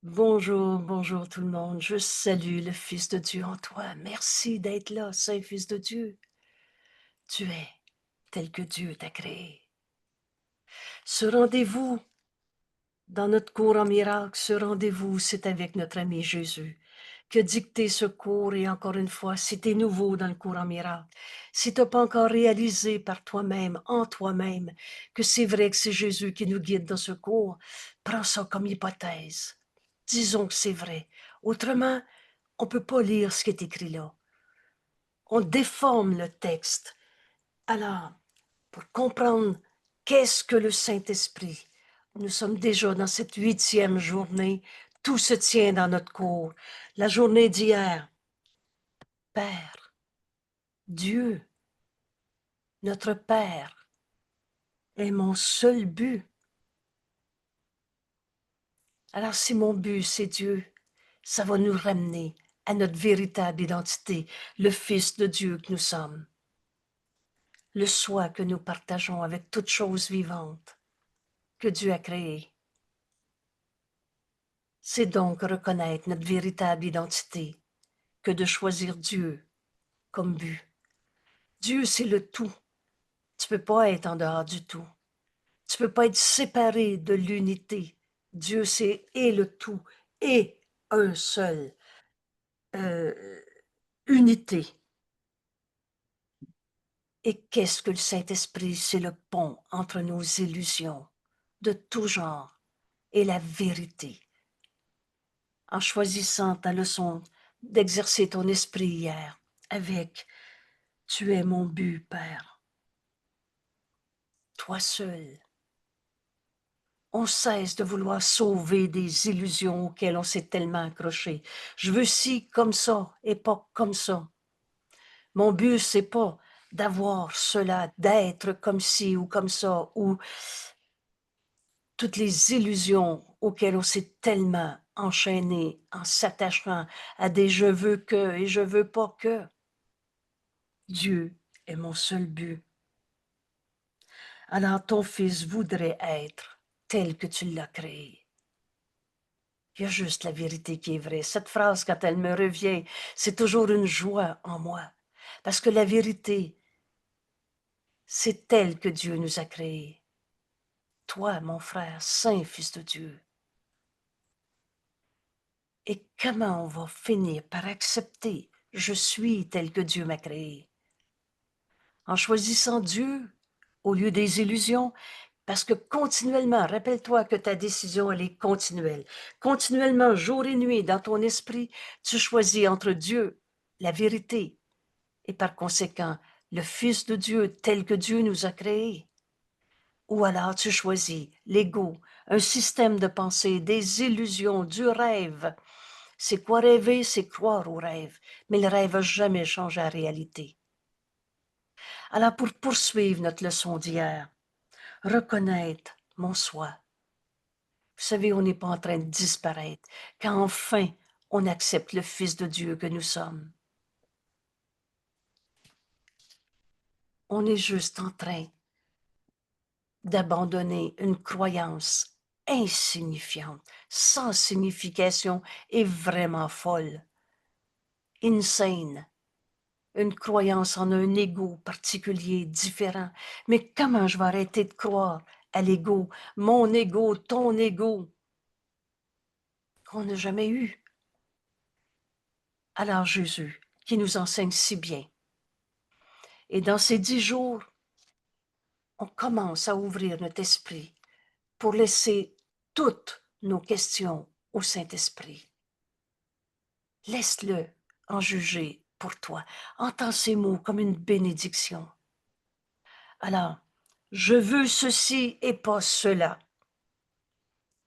Bonjour, bonjour tout le monde. Je salue le Fils de Dieu en toi. Merci d'être là, Saint Fils de Dieu. Tu es tel que Dieu t'a créé. Ce rendez-vous dans notre cours en miracle, ce rendez-vous, c'est avec notre ami Jésus qui a dicté ce cours. Et encore une fois, si tu es nouveau dans le cours en miracle, si tu n'as pas encore réalisé par toi-même, en toi-même, que c'est vrai que c'est Jésus qui nous guide dans ce cours, prends ça comme hypothèse. Disons que c'est vrai. Autrement, on ne peut pas lire ce qui est écrit là. On déforme le texte. Alors, pour comprendre qu'est-ce que le Saint-Esprit, nous sommes déjà dans cette 8e journée. Tout se tient dans notre cours. La journée d'hier, Père, Dieu, notre Père, est mon seul but. Alors si mon but, c'est Dieu, ça va nous ramener à notre véritable identité, le Fils de Dieu que nous sommes. Le soi que nous partageons avec toute chose vivante que Dieu a créée. C'est donc reconnaître notre véritable identité que de choisir Dieu comme but. Dieu, c'est le tout. Tu ne peux pas être en dehors du tout. Tu ne peux pas être séparé de l'unité. Dieu, c'est et le tout et un seul. Euh, Unité. Et qu'est-ce que le Saint-Esprit? C'est le pont entre nos illusions de tout genre et la vérité. En choisissant ta leçon d'exercer ton esprit hier avec Tu es mon but, Père, toi seul. On cesse de vouloir sauver des illusions auxquelles on s'est tellement accroché. Je veux ci comme ça et pas comme ça. Mon but, c'est pas d'avoir cela, d'être comme ci ou comme ça, ou toutes les illusions auxquelles on s'est tellement enchaîné en s'attachant à des je veux que et je veux pas que. Dieu est mon seul but. Alors ton fils voudrait être tel que tu l'as créé. Il y a juste la vérité qui est vraie. Cette phrase, quand elle me revient, c'est toujours une joie en moi. Parce que la vérité, c'est telle que Dieu nous a créés. Toi, mon frère, saint Fils de Dieu. Et comment on va finir par accepter je suis tel que Dieu m'a créé? En choisissant Dieu au lieu des illusions, parce que continuellement, rappelle-toi que ta décision, elle est continuelle. Continuellement, jour et nuit, dans ton esprit, tu choisis entre Dieu, la vérité, et par conséquent, le Fils de Dieu tel que Dieu nous a créés. Ou alors tu choisis l'ego, un système de pensée, des illusions, du rêve. C'est quoi rêver? C'est croire au rêve. Mais le rêve n'a jamais changé la réalité. Alors pour poursuivre notre leçon d'hier, reconnaître mon soi. Vous savez, on n'est pas en train de disparaître quand enfin on accepte le Fils de Dieu que nous sommes. On est juste en train d'abandonner une croyance insignifiante, sans signification et vraiment folle, insane, une croyance en un ego particulier, différent. Mais comment je vais arrêter de croire à l'ego, mon ego, ton ego, qu'on n'a jamais eu? Alors Jésus, qui nous enseigne si bien, et dans ces 10 jours, on commence à ouvrir notre esprit pour laisser toutes nos questions au Saint-Esprit. Laisse-le en juger pour toi. Entends ces mots comme une bénédiction. Alors, je veux ceci et pas cela.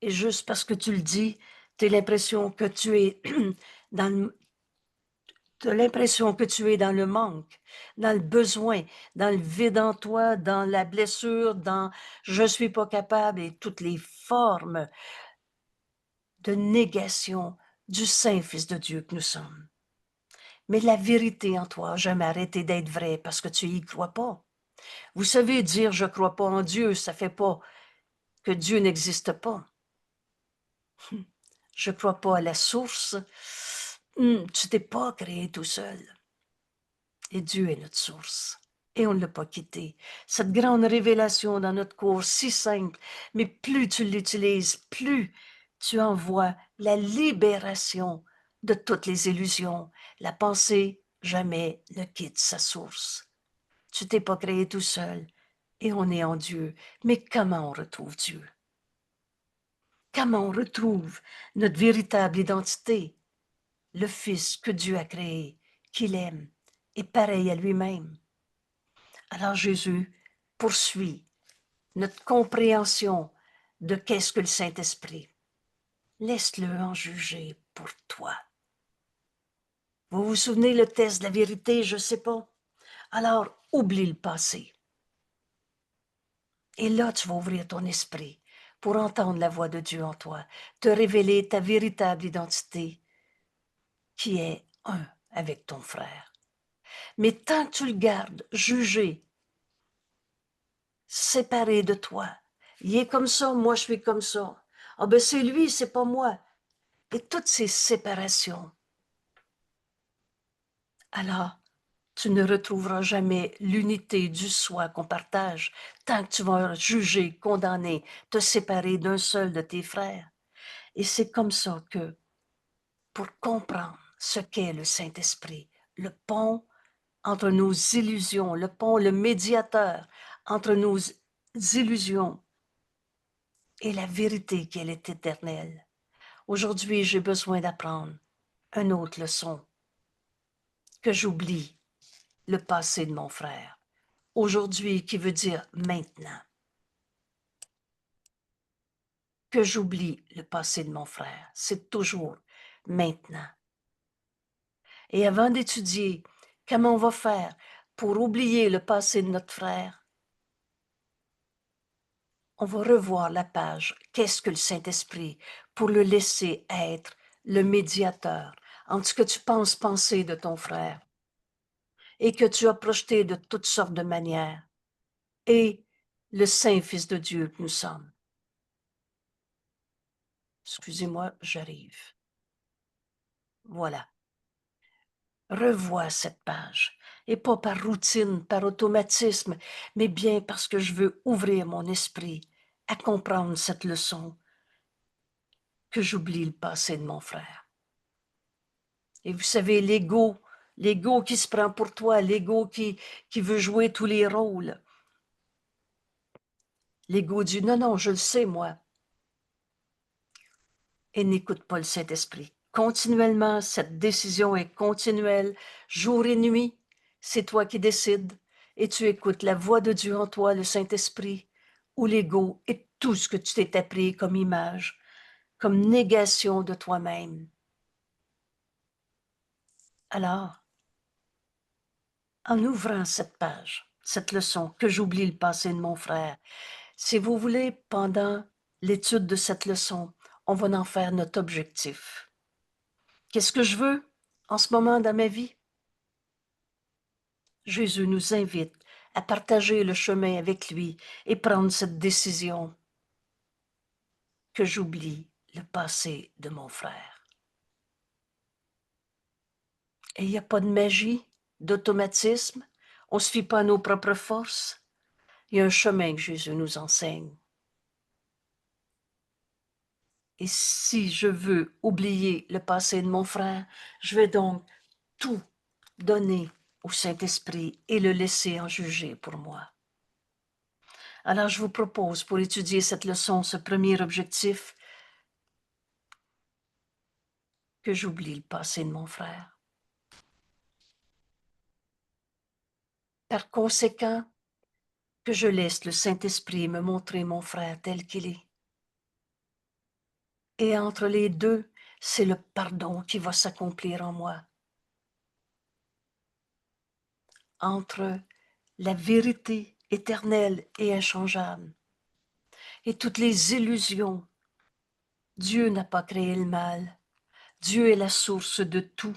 Et juste parce que tu le dis, tu as l'impression que tu es dans le, t'as l'impression que tu es dans le manque, dans le besoin, dans le vide en toi, dans la blessure, dans je suis pas capable et toutes les formes de négation du Saint-Fils de Dieu que nous sommes. Mais la vérité en toi n'a jamais arrêté d'être vraie parce que tu y crois pas. Vous savez, dire je crois pas en Dieu, ça fait pas que Dieu n'existe pas. je crois pas à la source. Tu t'es pas créé tout seul. Et Dieu est notre source. Et on ne l'a pas quitté. Cette grande révélation dans notre cours, si simple, mais plus tu l'utilises, plus tu envoies la libération de toutes les illusions. La pensée jamais ne quitte sa source. Tu t'es pas créé tout seul et on est en Dieu. Mais comment on retrouve Dieu? Comment on retrouve notre véritable identité? Le Fils que Dieu a créé, qu'il aime, est pareil à lui-même. Alors Jésus poursuit notre compréhension de qu'est-ce que le Saint-Esprit. Laisse-le en juger pour toi. Vous vous souvenez le test de la vérité, je ne sais pas. Alors, oublie le passé. Et là, tu vas ouvrir ton esprit pour entendre la voix de Dieu en toi, te révéler ta véritable identité, qui est un avec ton frère. Mais tant que tu le gardes jugé, séparé de toi, il est comme ça, moi je suis comme ça. Ah ben c'est lui, c'est pas moi. Et toutes ces séparations, alors tu ne retrouveras jamais l'unité du soi qu'on partage tant que tu vas juger, condamner, te séparer d'un seul de tes frères. Et c'est comme ça que, pour comprendre ce qu'est le Saint-Esprit, le pont entre nos illusions, le pont, le médiateur entre nos illusions et la vérité qu'elle est éternelle. Aujourd'hui, j'ai besoin d'apprendre une autre leçon, que j'oublie le passé de mon frère. Aujourd'hui, qui veut dire maintenant. Que j'oublie le passé de mon frère. C'est toujours maintenant. Et avant d'étudier comment on va faire pour oublier le passé de notre frère, on va revoir la page Qu'est-ce que le Saint-Esprit pour le laisser être le médiateur entre ce que tu penses penser de ton frère et que tu as projeté de toutes sortes de manières et le Saint Fils de Dieu que nous sommes. Excusez-moi, j'arrive. Voilà. Revois cette page, et pas par routine, par automatisme, mais bien parce que je veux ouvrir mon esprit à comprendre cette leçon, que j'oublie le passé de mon frère. Et vous savez, l'ego qui se prend pour toi, l'ego qui veut jouer tous les rôles. L'ego dit non, non, je le sais, moi. Et n'écoute pas le Saint-Esprit. Continuellement, cette décision est continuelle, jour et nuit. C'est toi qui décides et tu écoutes la voix de Dieu en toi, le Saint-Esprit, ou l'ego et tout ce que tu t'es appris comme image, comme négation de toi-même. Alors, en ouvrant cette page, cette leçon, que j'oublie le passé de mon frère, si vous voulez, pendant l'étude de cette leçon, on va en faire notre objectif. Qu'est-ce que je veux en ce moment dans ma vie? Jésus nous invite à partager le chemin avec lui et prendre cette décision que j'oublie le passé de mon frère. Et il n'y a pas de magie, d'automatisme, on ne se fie pas à nos propres forces. Il y a un chemin que Jésus nous enseigne. Et si je veux oublier le passé de mon frère, je vais donc tout donner au Saint-Esprit et le laisser en juger pour moi. Alors je vous propose, pour étudier cette leçon, ce premier objectif, que j'oublie le passé de mon frère. Par conséquent, que je laisse le Saint-Esprit me montrer mon frère tel qu'il est. Et entre les deux, c'est le pardon qui va s'accomplir en moi. Entre la vérité éternelle et inchangeable et toutes les illusions. Dieu n'a pas créé le mal. Dieu est la source de tout.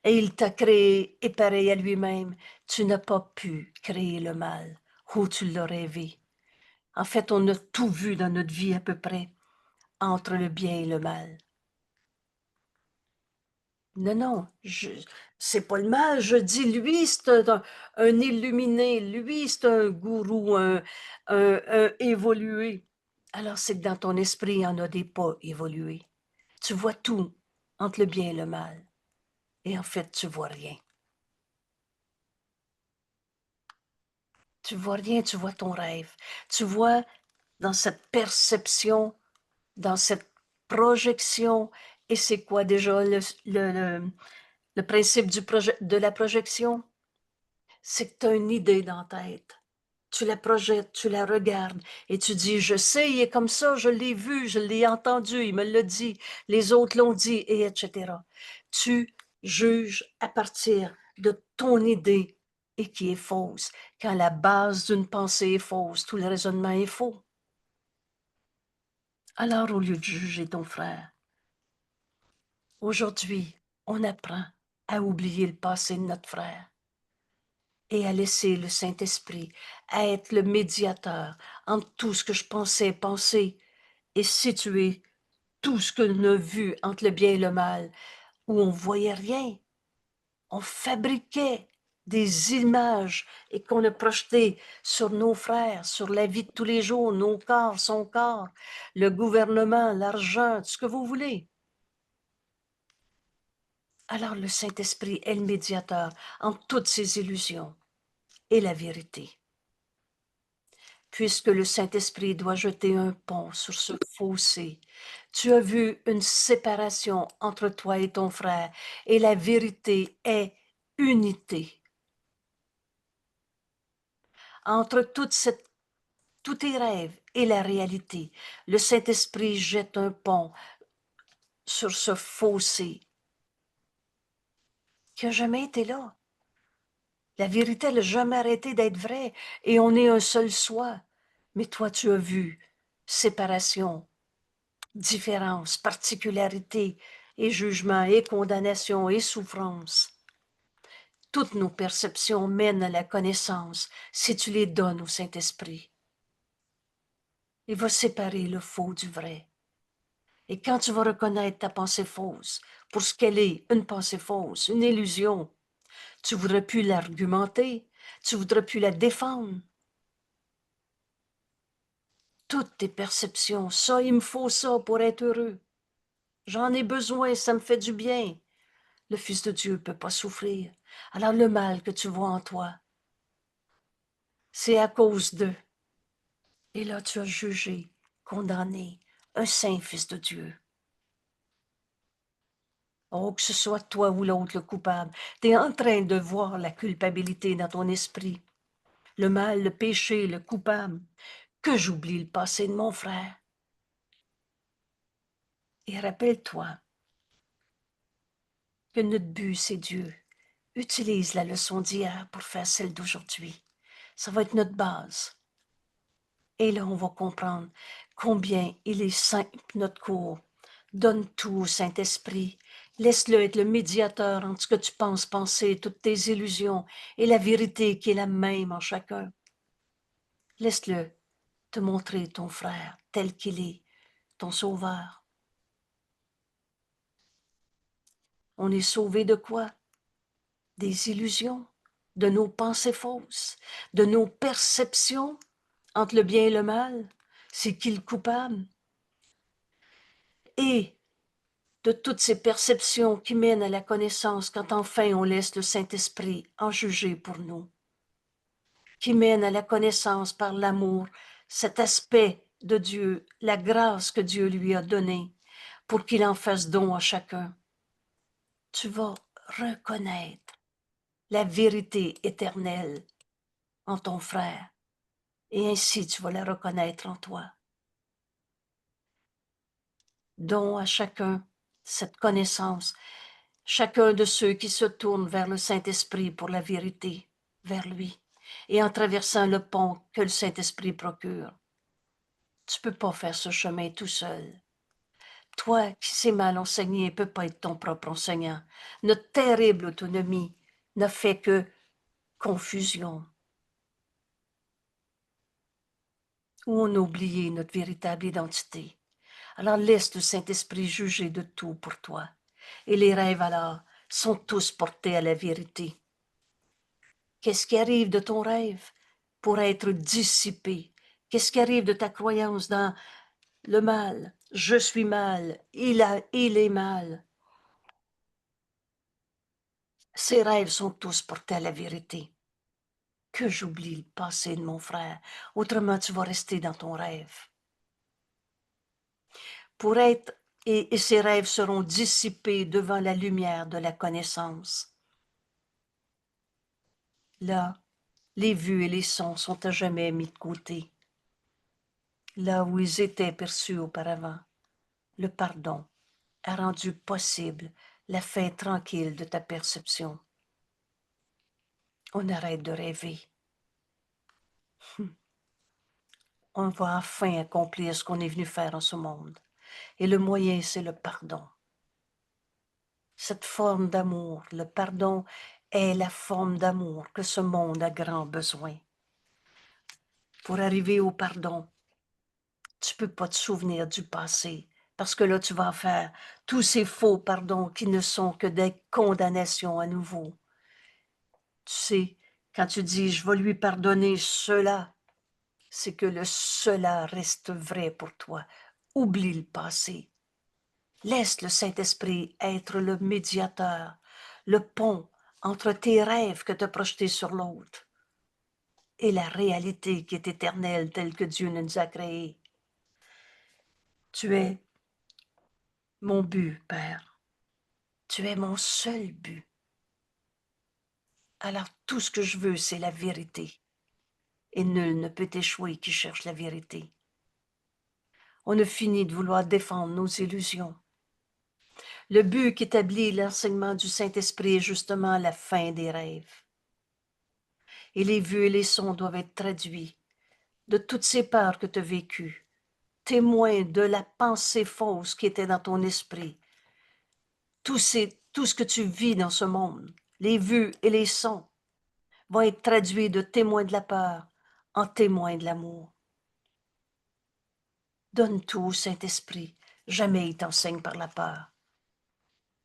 Et il t'a créé et pareil à lui-même. Tu n'as pas pu créer le mal. Où tu l'as rêvé. En fait, on a tout vu dans notre vie à peu près, entre le bien et le mal. Non, non, c'est pas le mal, je dis lui, c'est un illuminé, lui, c'est un gourou, un évolué. Alors c'est que dans ton esprit, il y en a des pas évolués. Tu vois tout entre le bien et le mal. Et en fait, tu vois rien. Tu vois rien, tu vois ton rêve. Tu vois dans cette perception, dans cette projection. Et c'est quoi déjà le principe de la projection? C'est que tu as une idée dans la tête. Tu la projettes, tu la regardes et tu dis, je sais, il est comme ça, je l'ai vu, je l'ai entendu, il me l'a dit, les autres l'ont dit, et etc. Tu juges à partir de ton idée et qui est fausse. Quand la base d'une pensée est fausse, tout le raisonnement est faux. Alors, au lieu de juger ton frère, aujourd'hui, on apprend à oublier le passé de notre frère et à laisser le Saint-Esprit, à être le médiateur entre tout ce que je pensais penser et situer tout ce que l'on a vu entre le bien et le mal, où on voyait rien. On fabriquait des images et qu'on a projetées sur nos frères, sur la vie de tous les jours, nos corps, son corps, le gouvernement, l'argent, tout ce que vous voulez. Alors le Saint-Esprit est le médiateur entre toutes ces illusions et la vérité. Puisque le Saint-Esprit doit jeter un pont sur ce fossé, tu as vu une séparation entre toi et ton frère, et la vérité est unité. Entre tous tes rêves et la réalité, le Saint-Esprit jette un pont sur ce fossé qui n'a jamais été là. La vérité n'a jamais arrêté d'être vraie et on est un seul soi. Mais toi, tu as vu séparation, différence, particularité et jugement et condamnation et souffrance. Toutes nos perceptions mènent à la connaissance si tu les donnes au Saint-Esprit. Il va séparer le faux du vrai. Et quand tu vas reconnaître ta pensée fausse pour ce qu'elle est, une pensée fausse, une illusion, tu ne voudrais plus l'argumenter, tu ne voudrais plus la défendre. Toutes tes perceptions, ça, il me faut ça pour être heureux. J'en ai besoin, ça me fait du bien. Le Fils de Dieu ne peut pas souffrir. Alors le mal que tu vois en toi, c'est à cause d'eux. Et là, tu as jugé, condamné un saint Fils de Dieu. Oh, que ce soit toi ou l'autre le coupable, tu es en train de voir la culpabilité dans ton esprit. Le mal, le péché, le coupable. Que j'oublie le passé de mon frère. Et rappelle-toi que notre but, c'est Dieu. Utilise la leçon d'hier pour faire celle d'aujourd'hui. Ça va être notre base. Et là, on va comprendre combien il est simple, notre cours. Donne tout au Saint-Esprit. Laisse-le être le médiateur entre ce que tu penses penser, toutes tes illusions et la vérité qui est la même en chacun. Laisse-le te montrer ton frère tel qu'il est, ton sauveur. On est sauvé de quoi? Des illusions, de nos pensées fausses, de nos perceptions entre le bien et le mal. C'est qui le coupable? Et de toutes ces perceptions qui mènent à la connaissance quand enfin on laisse le Saint-Esprit en juger pour nous, qui mènent à la connaissance par l'amour, cet aspect de Dieu, la grâce que Dieu lui a donnée pour qu'il en fasse don à chacun. Tu vas reconnaître la vérité éternelle en ton frère et ainsi tu vas la reconnaître en toi. Don à chacun cette connaissance, chacun de ceux qui se tournent vers le Saint-Esprit pour la vérité, vers lui, et en traversant le pont que le Saint-Esprit procure. Tu ne peux pas faire ce chemin tout seul. Toi qui sais mal enseigner ne peux pas être ton propre enseignant. Notre terrible autonomie n'a fait que confusion, où on a oublié notre véritable identité. Alors laisse le Saint-Esprit juger de tout pour toi. Et les rêves alors sont tous portés à la vérité. Qu'est-ce qui arrive de ton rêve pour être dissipé? Qu'est-ce qui arrive de ta croyance dans le mal? Je suis mal, il est mal. Ces rêves sont tous portés à la vérité. Que j'oublie le passé de mon frère, autrement tu vas rester dans ton rêve. Pour être, et ces rêves seront dissipés devant la lumière de la connaissance. Là, les vues et les sons sont à jamais mis de côté. Là où ils étaient perçus auparavant, le pardon a rendu possible la fin tranquille de ta perception. On arrête de rêver. On va enfin accomplir ce qu'on est venu faire en ce monde. Et le moyen, c'est le pardon. Cette forme d'amour, le pardon est la forme d'amour que ce monde a grand besoin. Pour arriver au pardon, tu peux pas te souvenir du passé, parce que là, tu vas faire tous ces faux pardons qui ne sont que des condamnations à nouveau. Tu sais, quand tu dis « je vais lui pardonner cela », c'est que le cela reste vrai pour toi. Oublie le passé. Laisse le Saint-Esprit être le médiateur, le pont entre tes rêves que tu as projetés sur l'autre et la réalité qui est éternelle telle que Dieu nous a créée. Tu es mon but, Père. Tu es mon seul but. Alors tout ce que je veux, c'est la vérité. Et nul ne peut échouer qui cherche la vérité. On a fini de vouloir défendre nos illusions. Le but qu'établit l'enseignement du Saint-Esprit est justement la fin des rêves. Et les vues et les sons doivent être traduits de toutes ces peurs que tu as vécues, témoin de la pensée fausse qui était dans ton esprit. Tout ce que tu vis dans ce monde, les vues et les sons, vont être traduits de témoins de la peur en témoins de l'amour. Donne tout au Saint-Esprit. Jamais il t'enseigne par la peur.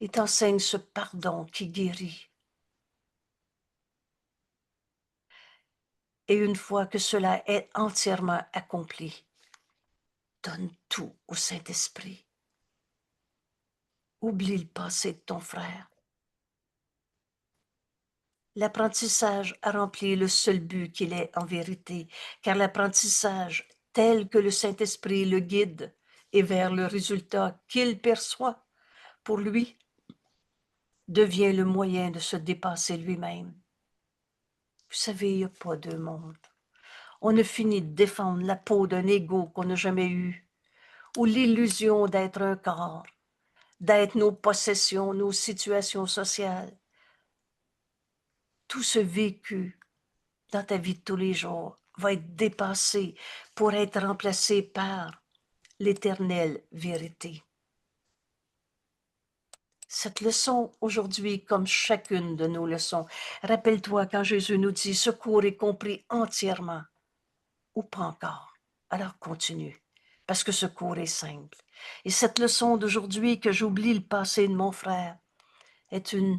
Il t'enseigne ce pardon qui guérit. Et une fois que cela est entièrement accompli, donne tout au Saint-Esprit. Oublie le passé de ton frère. L'apprentissage a rempli le seul but qu'il est en vérité, car l'apprentissage tel que le Saint-Esprit le guide et vers le résultat qu'il perçoit pour lui, devient le moyen de se dépasser lui-même. Vous savez, il n'y a pas deux mondes. On a fini de défendre la peau d'un ego qu'on n'a jamais eu, ou l'illusion d'être un corps, d'être nos possessions, nos situations sociales. Tout ce vécu dans ta vie de tous les jours va être dépassé pour être remplacé par l'éternelle vérité. Cette leçon aujourd'hui, comme chacune de nos leçons, rappelle-toi quand Jésus nous dit « ce cours est compris entièrement » ou pas encore. Alors continue, parce que ce cours est simple. Et cette leçon d'aujourd'hui, que j'oublie le passé de mon frère, est une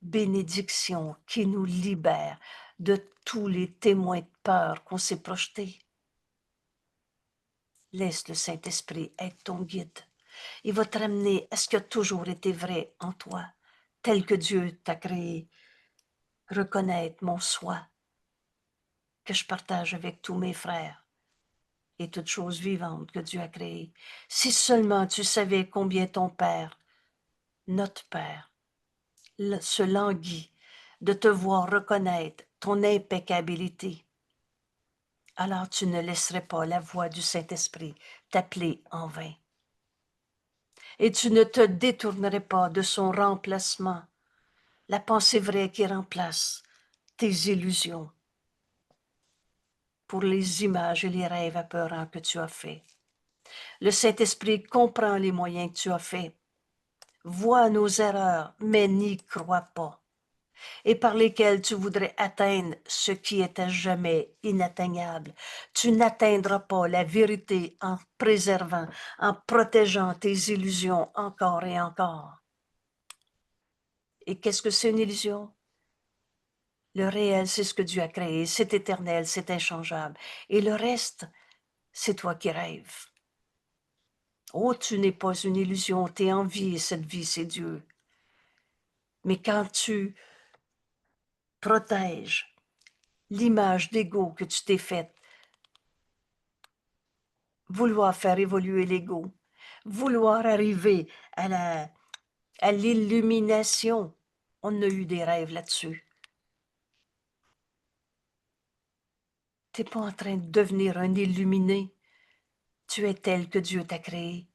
bénédiction qui nous libère de tous les témoins de peur qu'on s'est projetés. Laisse le Saint-Esprit être ton guide. Il va te ramener à ce qui a toujours été vrai en toi, tel que Dieu t'a créé. Reconnaître mon soi, que je partage avec tous mes frères et toutes choses vivantes que Dieu a créées. Si seulement tu savais combien ton Père, notre Père, se languit de te voir reconnaître ton impeccabilité, alors tu ne laisserais pas la voix du Saint-Esprit t'appeler en vain. Et tu ne te détournerais pas de son remplacement, la pensée vraie qui remplace tes illusions pour les images et les rêves apeurants que tu as faits. Le Saint-Esprit comprend les moyens que tu as faits, voit nos erreurs, mais n'y croit pas. et par lesquels tu voudrais atteindre ce qui est à jamais inatteignable. Tu n'atteindras pas la vérité en préservant, en protégeant tes illusions encore et encore. Et qu'est-ce que c'est une illusion? Le réel, c'est ce que Dieu a créé, c'est éternel, c'est inchangeable. Et le reste, c'est toi qui rêves. Oh, tu n'es pas une illusion, tu es en vie et cette vie, c'est Dieu. Mais quand tu protèges l'image d'ego que tu t'es faite, vouloir faire évoluer l'ego, vouloir arriver à l'illumination, on a eu des rêves là-dessus. Tu n'es pas en train de devenir un illuminé. Tu es tel que Dieu t'a créé.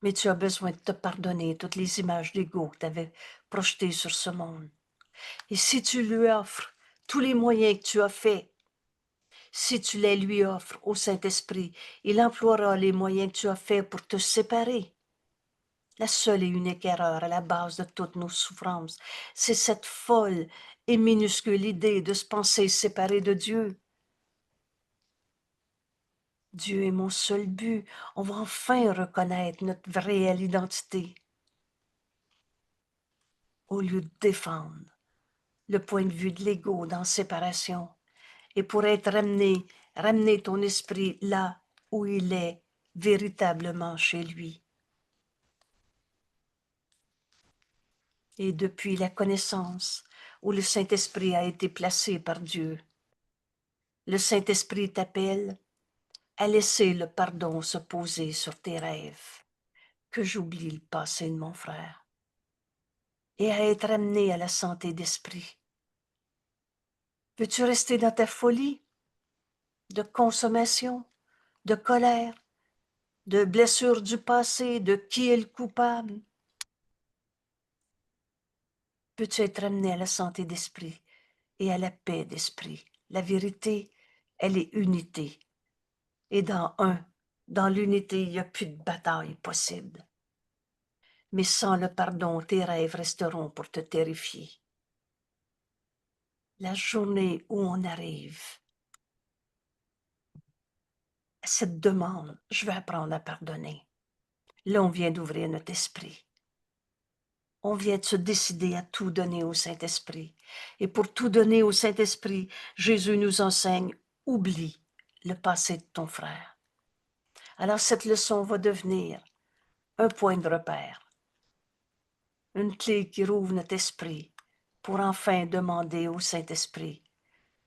Mais tu as besoin de te pardonner toutes les images d'ego que tu avais projetées sur ce monde. Et si tu lui offres tous les moyens que tu as faits, si tu les lui offres au Saint-Esprit, il emploiera les moyens que tu as faits pour te séparer. La seule et unique erreur à la base de toutes nos souffrances, c'est cette folle et minuscule idée de se penser séparé de Dieu. Dieu est mon seul but. On va enfin reconnaître notre réelle identité. Au lieu de défendre le point de vue de l'ego dans séparation, et pour être ramener ton esprit là où il est véritablement chez lui. Et depuis la connaissance où le Saint-Esprit a été placé par Dieu, le Saint-Esprit t'appelle à laisser le pardon se poser sur tes rêves, que j'oublie le passé de mon frère, et à être amené à la santé d'esprit. Veux-tu rester dans ta folie de consommation, de colère, de blessures du passé, de qui est le coupable? Peux-tu être amené à la santé d'esprit et à la paix d'esprit? La vérité, elle est unité. Et dans l'unité, il n'y a plus de bataille possible. Mais sans le pardon, tes rêves resteront pour te terrifier. La journée où on arrive à cette demande, je vais apprendre à pardonner. Là, on vient d'ouvrir notre esprit. On vient de se décider à tout donner au Saint-Esprit. Et pour tout donner au Saint-Esprit, Jésus nous enseigne, oublie le passé de ton frère. Alors cette leçon va devenir un point de repère, une clé qui rouvre notre esprit pour enfin demander au Saint-Esprit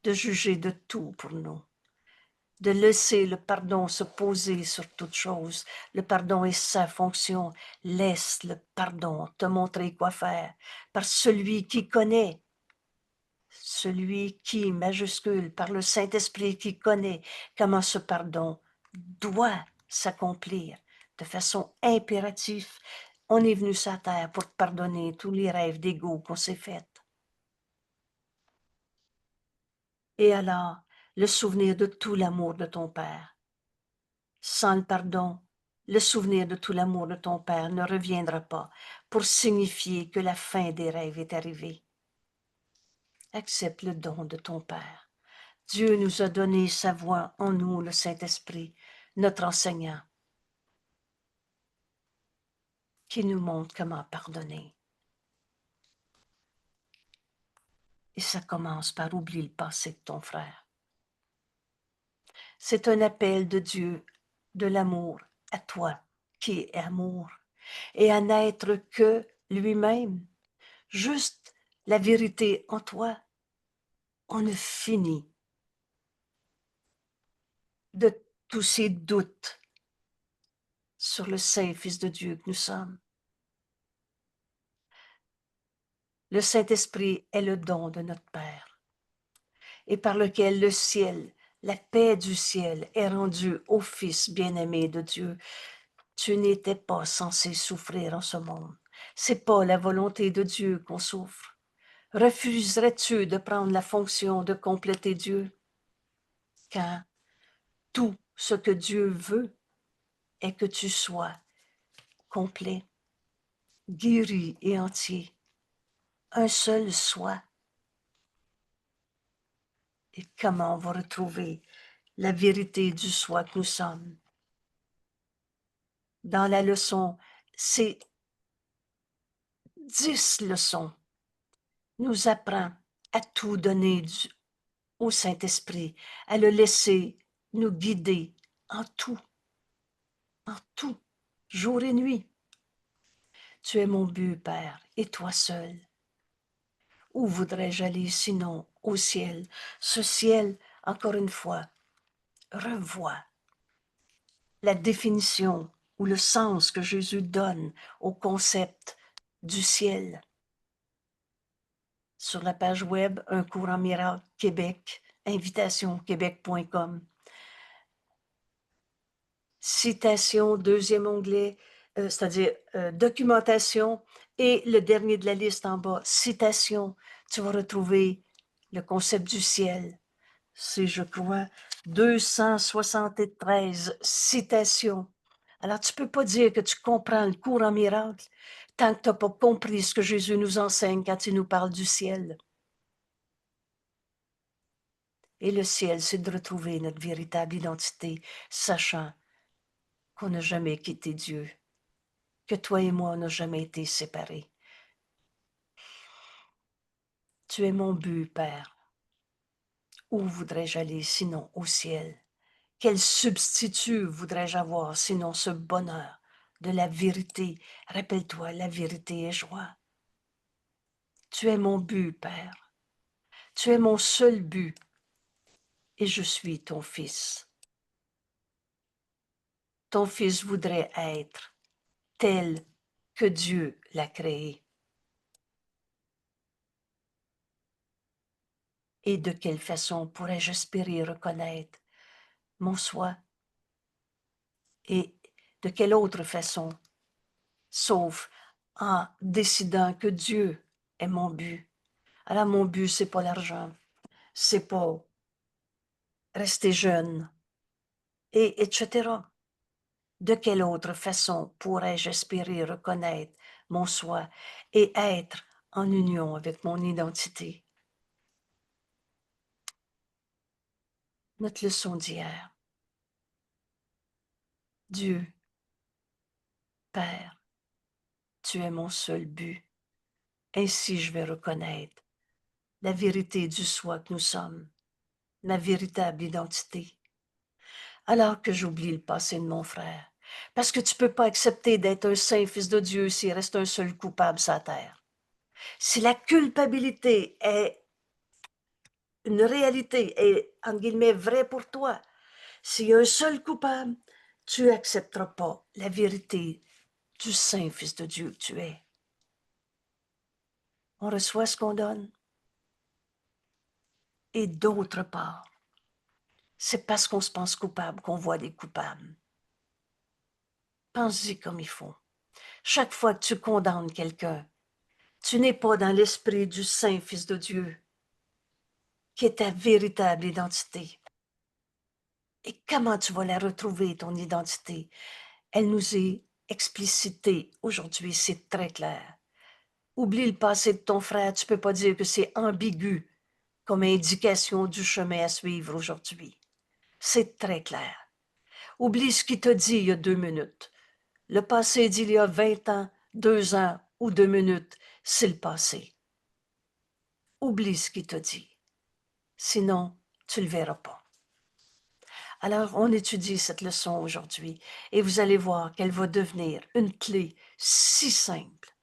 de juger de tout pour nous, de laisser le pardon se poser sur toute chose. Le pardon est sa fonction. Laisse le pardon te montrer quoi faire par celui qui connaît, celui qui, majuscule, par le Saint-Esprit qui connaît comment ce pardon doit s'accomplir de façon impérative. On est venu sur la terre pour pardonner tous les rêves d'ego qu'on s'est faits. Et alors, le souvenir de tout l'amour de ton Père. Sans le pardon, le souvenir de tout l'amour de ton Père ne reviendra pas pour signifier que la fin des rêves est arrivée. Accepte le don de ton Père. Dieu nous a donné sa voix en nous, le Saint-Esprit, notre enseignant, qui nous montre comment pardonner. Et ça commence par oublier le passé de ton frère. C'est un appel de Dieu, de l'amour à toi, qui est amour, et à n'être que lui-même, juste la vérité en toi. On a fini de tous ces doutes sur le Saint-Fils de Dieu que nous sommes. Le Saint-Esprit est le don de notre Père, et par lequel le ciel, la paix du ciel est rendue au Fils bien-aimé de Dieu. Tu n'étais pas censé souffrir en ce monde. C'est pas la volonté de Dieu qu'on souffre. Refuserais-tu de prendre la fonction de compléter Dieu? Quand tout ce que Dieu veut est que tu sois complet, guéri et entier. un seul soi. Et comment on va retrouver la vérité du soi que nous sommes? Dans la leçon, ces 10 leçons nous apprend à tout donner au Saint-Esprit, à le laisser nous guider en tout, jour et nuit. Tu es mon but, Père, et toi seul. Où voudrais-je aller sinon au ciel? Ce ciel, encore une fois, revois la définition ou le sens que Jésus donne au concept du ciel. Sur la page web Un cours en miracle Québec, invitationquebec.com. Citation, deuxième onglet, c'est-à-dire documentation, et le dernier de la liste en bas, citation. Tu vas retrouver le concept du ciel. C'est, je crois, 273 citations. Alors, tu ne peux pas dire que tu comprends le cours en miracle tant que tu n'as pas compris ce que Jésus nous enseigne quand il nous parle du ciel. Et le ciel, c'est de retrouver notre véritable identité, sachant qu'on n'a jamais quitté Dieu, que toi et moi, on n'a jamais été séparés. Tu es mon but, Père. Où voudrais-je aller sinon au ciel? Quel substitut voudrais-je avoir sinon ce bonheur de la vérité? Rappelle-toi, la vérité est joie. Tu es mon but, Père. Tu es mon seul but et je suis ton fils. Ton fils voudrait être tel que Dieu l'a créé. Et de quelle façon pourrais-je espérer reconnaître mon soi? Et de quelle autre façon, sauf en décidant que Dieu est mon but? Alors mon but, c'est pas l'argent, c'est pas rester jeune, et etc. De quelle autre façon pourrais-je espérer reconnaître mon soi et être en union avec mon identité? Notre leçon d'hier. Dieu, Père, tu es mon seul but. Ainsi je vais reconnaître la vérité du soi que nous sommes, ma véritable identité. Alors que j'oublie le passé de mon frère, parce que tu ne peux pas accepter d'être un saint fils de Dieu s'il reste un seul coupable sur la terre. Si la culpabilité est une réalité, est, entre guillemets, vraie pour toi, s'il y a un seul coupable, tu n'accepteras pas la vérité du saint fils de Dieu que tu es. On reçoit ce qu'on donne. Et d'autre part, c'est parce qu'on se pense coupable qu'on voit des coupables. Pense-y comme il faut. Chaque fois que tu condamnes quelqu'un, tu n'es pas dans l'esprit du saint Fils de Dieu, qui est ta véritable identité. Et comment tu vas la retrouver, ton identité? Elle nous est explicitée aujourd'hui, c'est très clair. Oublie le passé de ton frère, tu ne peux pas dire que c'est ambigu comme indication du chemin à suivre aujourd'hui. C'est très clair. Oublie ce qu'il t'a dit il y a 2 minutes. Le passé d'il y a 20 ans, 2 ans ou 2 minutes, c'est le passé. Oublie ce qu'il t'a dit. Sinon, tu ne le verras pas. Alors, on étudie cette leçon aujourd'hui et vous allez voir qu'elle va devenir une clé si simple.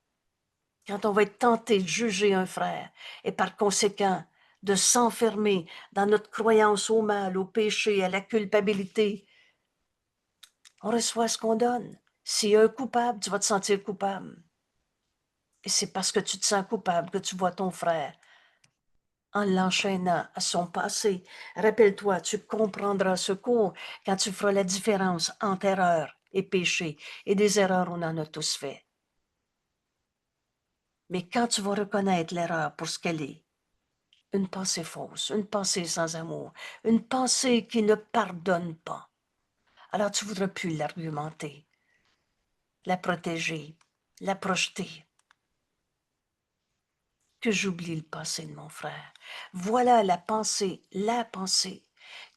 Quand on va être tenté de juger un frère et par conséquent de s'enfermer dans notre croyance au mal, au péché, à la culpabilité, on reçoit ce qu'on donne. S'il y a un coupable, tu vas te sentir coupable. Et c'est parce que tu te sens coupable que tu vois ton frère en l'enchaînant à son passé. Rappelle-toi, tu comprendras ce cours quand tu feras la différence entre erreur et péché. Et des erreurs, on en a tous fait. Mais quand tu vas reconnaître l'erreur pour ce qu'elle est, une pensée fausse, une pensée sans amour, une pensée qui ne pardonne pas, alors tu ne voudras plus l'argumenter, la protéger, la projeter. que j'oublie le passé de mon frère. Voilà la pensée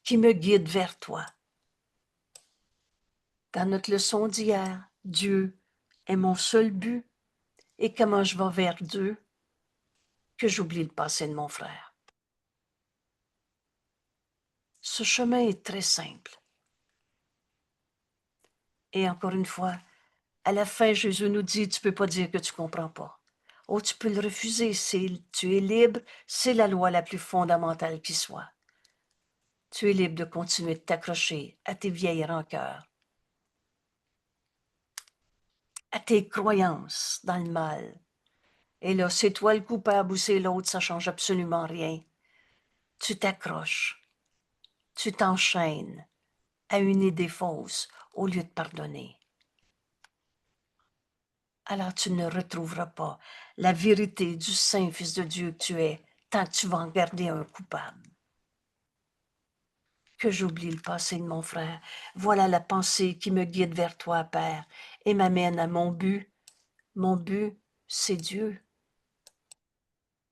qui me guide vers toi. Dans notre leçon d'hier, Dieu est mon seul but, et comment je vais vers Dieu, que j'oublie le passé de mon frère. Ce chemin est très simple. Et encore une fois, à la fin, Jésus nous dit, tu ne peux pas dire que tu ne comprends pas. Oh, tu peux le refuser, tu es libre, c'est la loi la plus fondamentale qui soit. Tu es libre de continuer de t'accrocher à tes vieilles rancœurs, à tes croyances dans le mal. Et là, c'est toi le coupable ou c'est l'autre, ça ne change absolument rien. Tu t'accroches, tu t'enchaînes à une idée fausse au lieu de pardonner. Alors tu ne retrouveras pas la vérité du Saint Fils de Dieu que tu es, tant que tu vas en garder un coupable. Que j'oublie le passé de mon frère. Voilà la pensée qui me guide vers toi, Père, et m'amène à mon but. Mon but, c'est Dieu.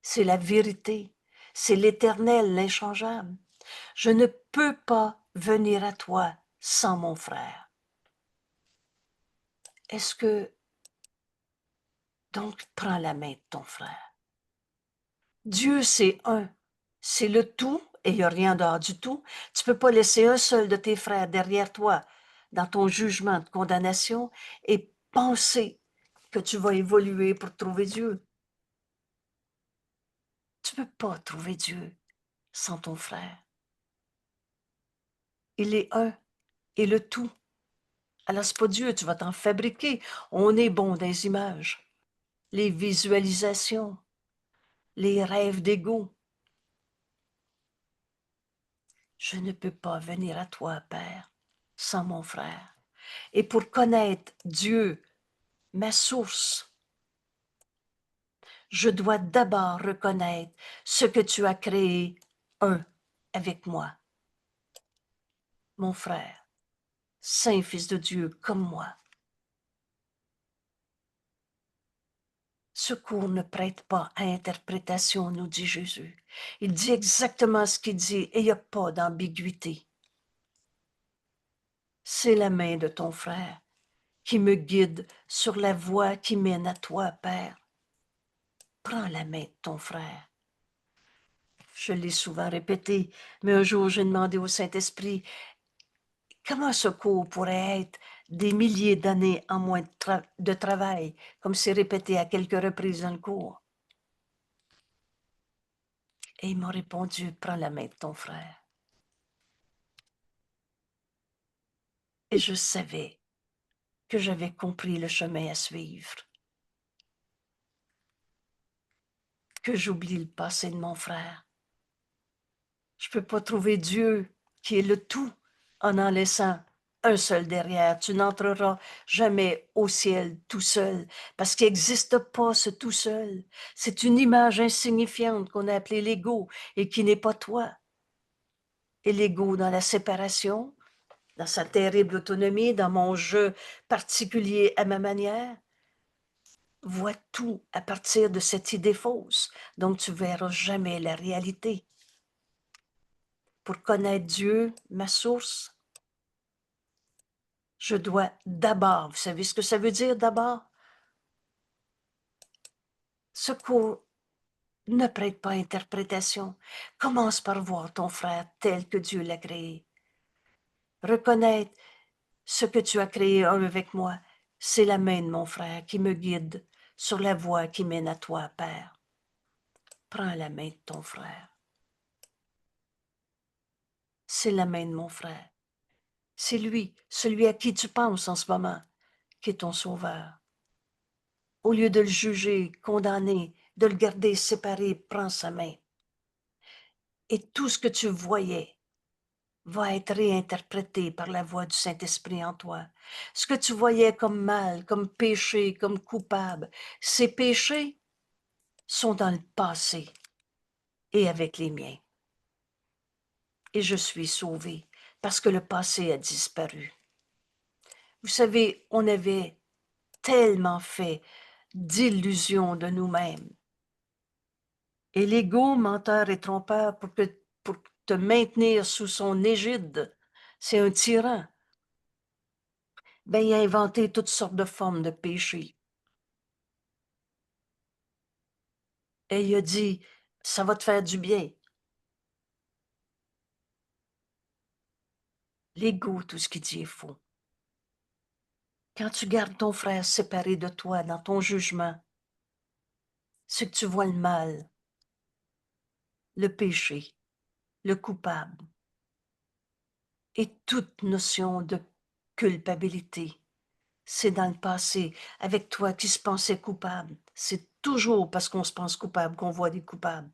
C'est la vérité. C'est l'Éternel, l'inchangeable. Je ne peux pas venir à toi sans mon frère. Est-ce que, donc, prends la main de ton frère. Dieu, c'est un. C'est le tout et il n'y a rien dehors du tout. Tu ne peux pas laisser un seul de tes frères derrière toi dans ton jugement de condamnation et penser que tu vas évoluer pour trouver Dieu. Tu ne peux pas trouver Dieu sans ton frère. Il est un et le tout. Alors, c'est pas Dieu, tu vas t'en fabriquer. On est bon dans les images, les visualisations, les rêves d'ego. Je ne peux pas venir à toi, Père, sans mon frère. Et pour connaître Dieu, ma source, je dois d'abord reconnaître ce que tu as créé, un, avec moi, mon frère, Saint Fils de Dieu comme moi. Ce cours ne prête pas à interprétation, nous dit Jésus. Il dit exactement ce qu'il dit et il n'y a pas d'ambiguïté. C'est la main de ton frère qui me guide sur la voie qui mène à toi, Père. Prends la main de ton frère. Je l'ai souvent répété, mais un jour j'ai demandé au Saint-Esprit comment ce cours pourrait être des milliers d'années en moins de travail, comme c'est répété à quelques reprises dans le cours. Et il m'a répondu, prends la main de ton frère. Et je savais que j'avais compris le chemin à suivre, que j'oublie le passé de mon frère. Je ne peux pas trouver Dieu qui est le tout en laissant un seul derrière. Tu n'entreras jamais au ciel tout seul parce qu'il n'existe pas ce tout seul. C'est une image insignifiante qu'on a appelée l'ego et qui n'est pas toi. Et l'ego dans la séparation, dans sa terrible autonomie, dans mon jeu particulier à ma manière, vois tout à partir de cette idée fausse. Donc tu verras jamais la réalité. Pour connaître Dieu, ma source, je dois d'abord, vous savez ce que ça veut dire d'abord? Ce cours ne prête pas interprétation. Commence par voir ton frère tel que Dieu l'a créé. Reconnaître ce que tu as créé un avec moi, c'est la main de mon frère qui me guide sur la voie qui mène à toi, Père. Prends la main de ton frère. C'est la main de mon frère. C'est lui, celui à qui tu penses en ce moment, qui est ton sauveur. Au lieu de le juger, condamner, de le garder séparé, prends sa main. Et tout ce que tu voyais va être réinterprété par la voix du Saint-Esprit en toi. Ce que tu voyais comme mal, comme péché, comme coupable, ces péchés sont dans le passé et avec les miens. Et je suis sauvé parce que le passé a disparu. Vous savez, on avait tellement fait d'illusions de nous-mêmes. Et l'ego, menteur et trompeur, pour te maintenir sous son égide, c'est un tyran. Ben, il a inventé toutes sortes de formes de péché. Et il a dit, ça va te faire du bien. L'ego, tout ce qu'il dit est faux. Quand tu gardes ton frère séparé de toi dans ton jugement, c'est que tu vois le mal, le péché, le coupable et toute notion de culpabilité. C'est dans le passé, avec toi qui se pensait coupable. C'est toujours parce qu'on se pense coupable qu'on voit des coupables.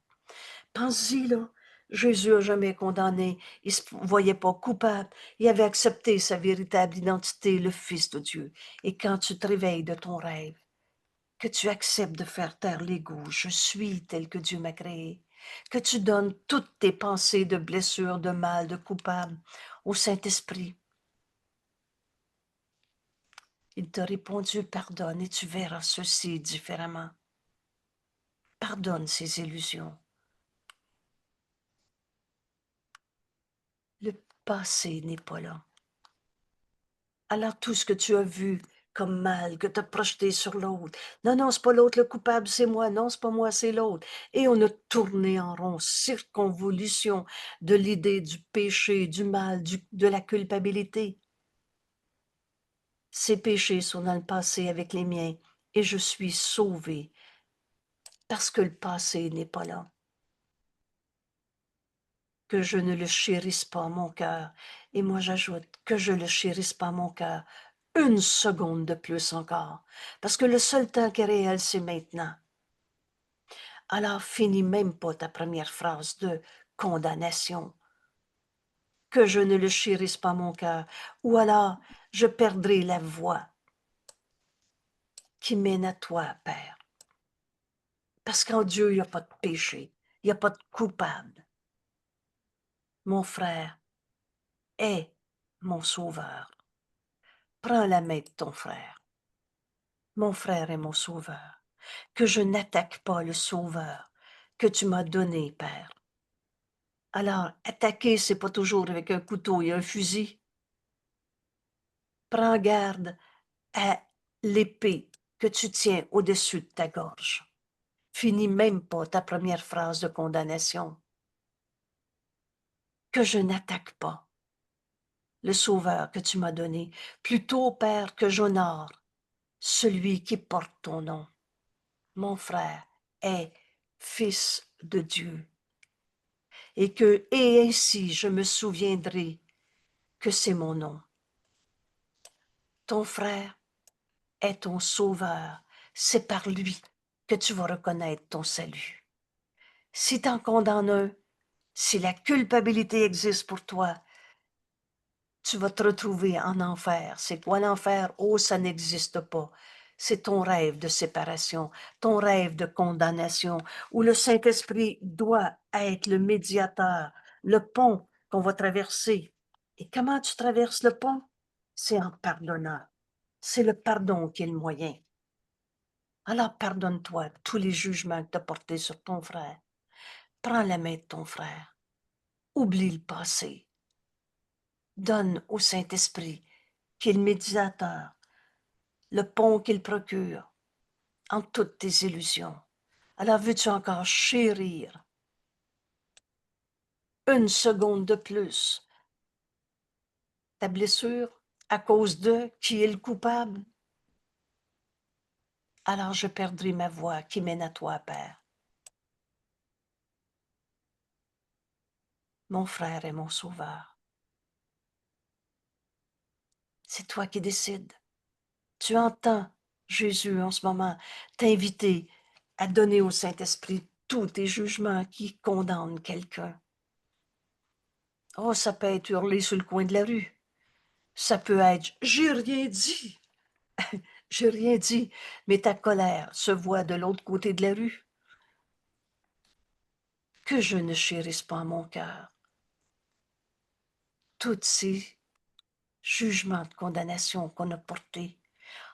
Pense-y, là. Jésus n'a jamais condamné. Il ne se voyait pas coupable. Il avait accepté sa véritable identité, le Fils de Dieu. Et quand tu te réveilles de ton rêve, que tu acceptes de faire taire l'ego, je suis tel que Dieu m'a créé, que tu donnes toutes tes pensées de blessure, de mal, de coupable au Saint-Esprit. Il t'a répondu, pardonne et tu verras ceci différemment. Pardonne ces illusions. Le passé n'est pas là. Alors tout ce que tu as vu comme mal, que tu as projeté sur l'autre, non, non, c'est pas l'autre le coupable, c'est moi, non, c'est pas moi, c'est l'autre. Et on a tourné en rond, circonvolution de l'idée du péché, du mal, de la culpabilité. Ces péchés sont dans le passé avec les miens et je suis sauvée parce que le passé n'est pas là. Que je ne le chérisse pas mon cœur. Et moi j'ajoute que je le chérisse pas mon cœur une seconde de plus encore, parce que le seul temps qui est réel, c'est maintenant. Alors finis même pas ta première phrase de condamnation. Que je ne le chérisse pas mon cœur, ou alors je perdrai la voie qui mène à toi, Père. Parce qu'en Dieu, il n'y a pas de péché, il n'y a pas de coupable. Mon frère est mon sauveur. Prends la main de ton frère. Mon frère est mon sauveur. Que je n'attaque pas le sauveur que tu m'as donné, Père. Alors, attaquer, c'est pas toujours avec un couteau et un fusil. Prends garde à l'épée que tu tiens au-dessus de ta gorge. Finis même pas ta première phrase de condamnation. Que je n'attaque pas le sauveur que tu m'as donné, plutôt, Père, que j'honore celui qui porte ton nom. Mon frère est fils de Dieu. Et ainsi je me souviendrai que c'est mon nom. Ton frère est ton sauveur. C'est par lui que tu vas reconnaître ton salut. Si t'en condamnes un, si la culpabilité existe pour toi, tu vas te retrouver en enfer. C'est quoi l'enfer? Oh, ça n'existe pas. C'est ton rêve de séparation, ton rêve de condamnation, où le Saint-Esprit doit être le médiateur, le pont qu'on va traverser. Et comment tu traverses le pont? C'est en pardonnant. C'est le pardon qui est le moyen. Alors pardonne-toi tous les jugements que tu as portés sur ton frère. Prends la main de ton frère. Oublie le passé. Donne au Saint-Esprit, qui est le médiateur, le pont qu'il procure en toutes tes illusions. Alors veux-tu encore chérir une seconde de plus ta blessure à cause de qui est le coupable? Alors je perdrai ma voie qui mène à toi, Père. Mon frère est mon sauveur. C'est toi qui décides. Tu entends Jésus en ce moment t'inviter à donner au Saint-Esprit tous tes jugements qui condamnent quelqu'un. Oh, ça peut être hurler sur le coin de la rue. Ça peut être j'ai rien dit, j'ai rien dit, mais ta colère se voit de l'autre côté de la rue. Que je ne chérisse pas mon cœur tous ces jugements de condamnation qu'on a portés.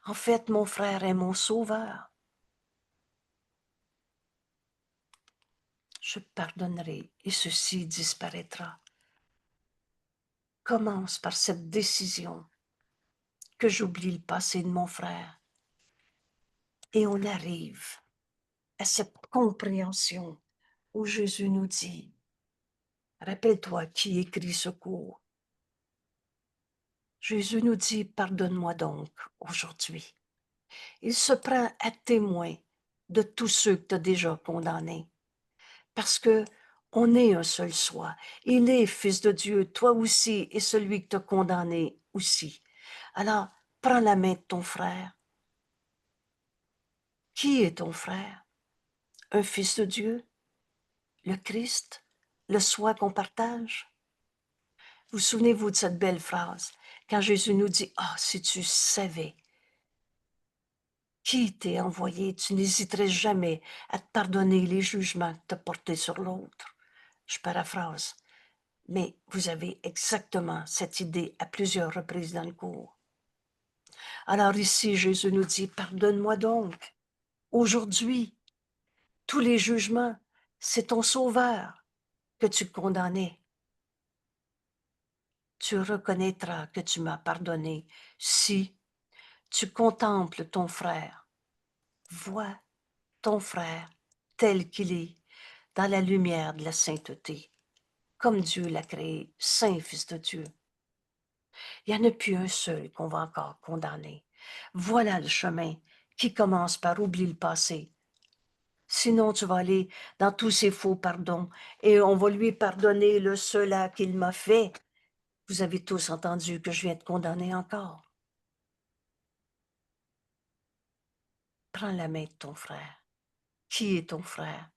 En fait, mon frère est mon sauveur. je pardonnerai et ceci disparaîtra. Commence par cette décision que j'oublie le passé de mon frère. Et on arrive à cette compréhension où Jésus nous dit, rappelle-toi qui écrit ce cours. Jésus nous dit, pardonne-moi donc aujourd'hui. Il se prend à témoin de tous ceux que tu as déjà condamnés. Parce que on est un seul soi. Il est fils de Dieu, toi aussi, et celui que tu as condamné aussi. Alors, prends la main de ton frère. Qui est ton frère? Un fils de Dieu? Le Christ? Le soi qu'on partage? Vous souvenez-vous de cette belle phrase? Quand Jésus nous dit, « Ah, si tu savais qui t'est envoyé, tu n'hésiterais jamais à te pardonner les jugements que tu as portés sur l'autre. » Je paraphrase. Mais vous avez exactement cette idée à plusieurs reprises dans le cours. Alors ici, Jésus nous dit, pardonne-moi donc. Aujourd'hui, tous les jugements, c'est ton sauveur que tu condamnais. Tu reconnaîtras que tu m'as pardonné si tu contemples ton frère. Vois ton frère tel qu'il est dans la lumière de la sainteté, comme Dieu l'a créé, saint Fils de Dieu. Il n'y en a plus un seul qu'on va encore condamner. Voilà le chemin qui commence par oublier le passé. Sinon, tu vas aller dans tous ces faux pardons et on va lui pardonner le cela qu'il m'a fait. Vous avez tous entendu que je viens de condamner encore. Prends la main de ton frère. Qui est ton frère?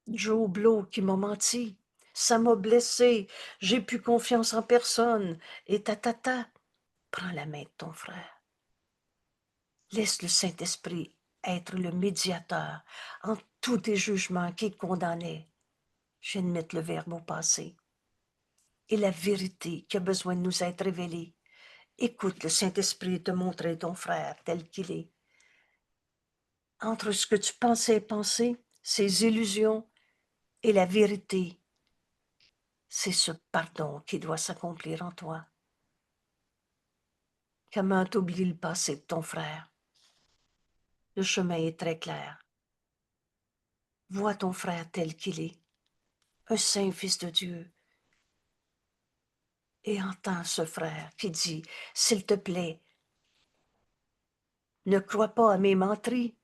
Joe Blow qui m'a menti. Ça m'a blessé. J'ai plus confiance en personne. Et ta. Prends la main de ton frère. Laisse le Saint-Esprit être le médiateur en tous tes jugements qui condamnaient. Je viens de mettre le verbe au passé. Et la vérité qui a besoin de nous être révélée. Écoute le Saint-Esprit te montrer ton frère tel qu'il est. Entre ce que tu pensais penser, ses illusions et la vérité, c'est ce pardon qui doit s'accomplir en toi. Comment t'oublies le passé de ton frère? Le chemin est très clair. Vois ton frère tel qu'il est, un saint fils de Dieu, et entends ce frère qui dit, « S'il te plaît, ne crois pas à mes menteries,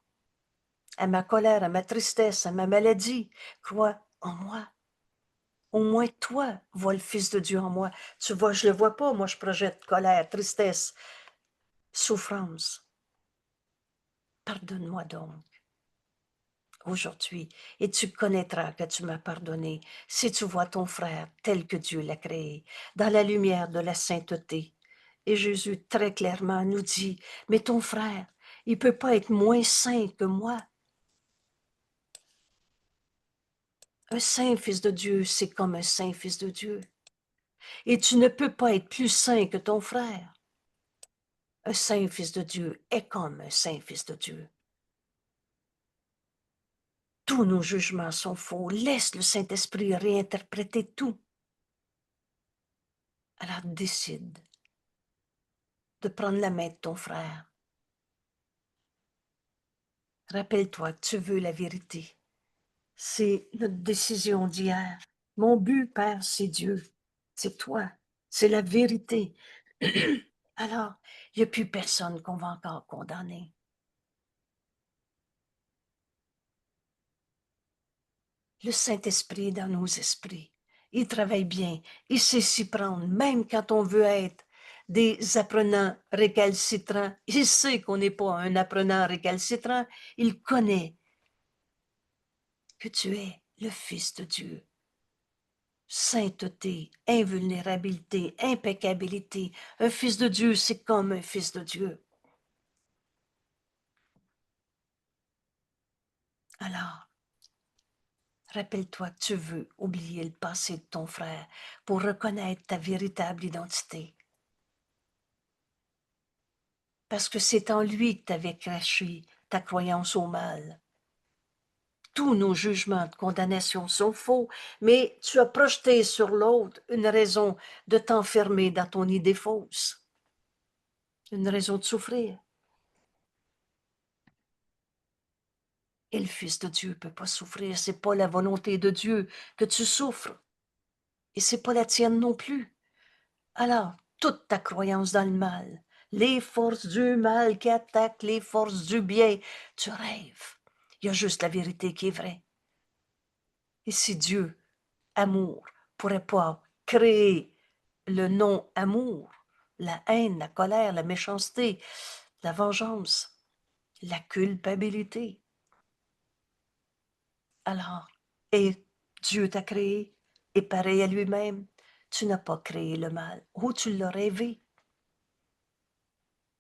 à ma colère, à ma tristesse, à ma maladie, crois en moi. Au moins toi vois le Fils de Dieu en moi. Tu vois, je le vois pas, moi je projette colère, tristesse, souffrance. Pardonne-moi donc aujourd'hui, et tu connaîtras que tu m'as pardonné si tu vois ton frère tel que Dieu l'a créé, dans la lumière de la sainteté. » Et Jésus très clairement nous dit, « Mais ton frère, il peut pas être moins saint que moi. » Un saint fils de Dieu, c'est comme un saint fils de Dieu. Et tu ne peux pas être plus saint que ton frère. Un saint fils de Dieu est comme un saint fils de Dieu. Tous nos jugements sont faux. Laisse le Saint-Esprit réinterpréter tout. Alors décide de prendre la main de ton frère. Rappelle-toi que tu veux la vérité. C'est notre décision d'hier. Mon but, Père, c'est Dieu. C'est toi. C'est la vérité. Alors, il n'y a plus personne qu'on va encore condamner. Le Saint-Esprit est dans nos esprits. Il travaille bien. Il sait s'y prendre, même quand on veut être des apprenants récalcitrants. Il sait qu'on n'est pas un apprenant récalcitrant. Il connaît que tu es le Fils de Dieu. Sainteté, invulnérabilité, impeccabilité. Un Fils de Dieu, c'est comme un Fils de Dieu. Alors, rappelle-toi que tu veux oublier le passé de ton frère pour reconnaître ta véritable identité. Parce que c'est en lui que tu avais caché ta croyance au mal. Tous nos jugements de condamnation sont faux, mais tu as projeté sur l'autre une raison de t'enfermer dans ton idée fausse, une raison de souffrir. Et le Fils de Dieu ne peut pas souffrir, c'est pas la volonté de Dieu que tu souffres, et c'est pas la tienne non plus. Alors, toute ta croyance dans le mal, les forces du mal qui attaquent les forces du bien, tu rêves. Il y a juste la vérité qui est vraie. Et si Dieu, amour, pourrait pas créer le non-amour, la haine, la colère, la méchanceté, la vengeance, la culpabilité, alors, et Dieu t'a créé, et pareil à lui-même, tu n'as pas créé le mal, ou tu l'as rêvé.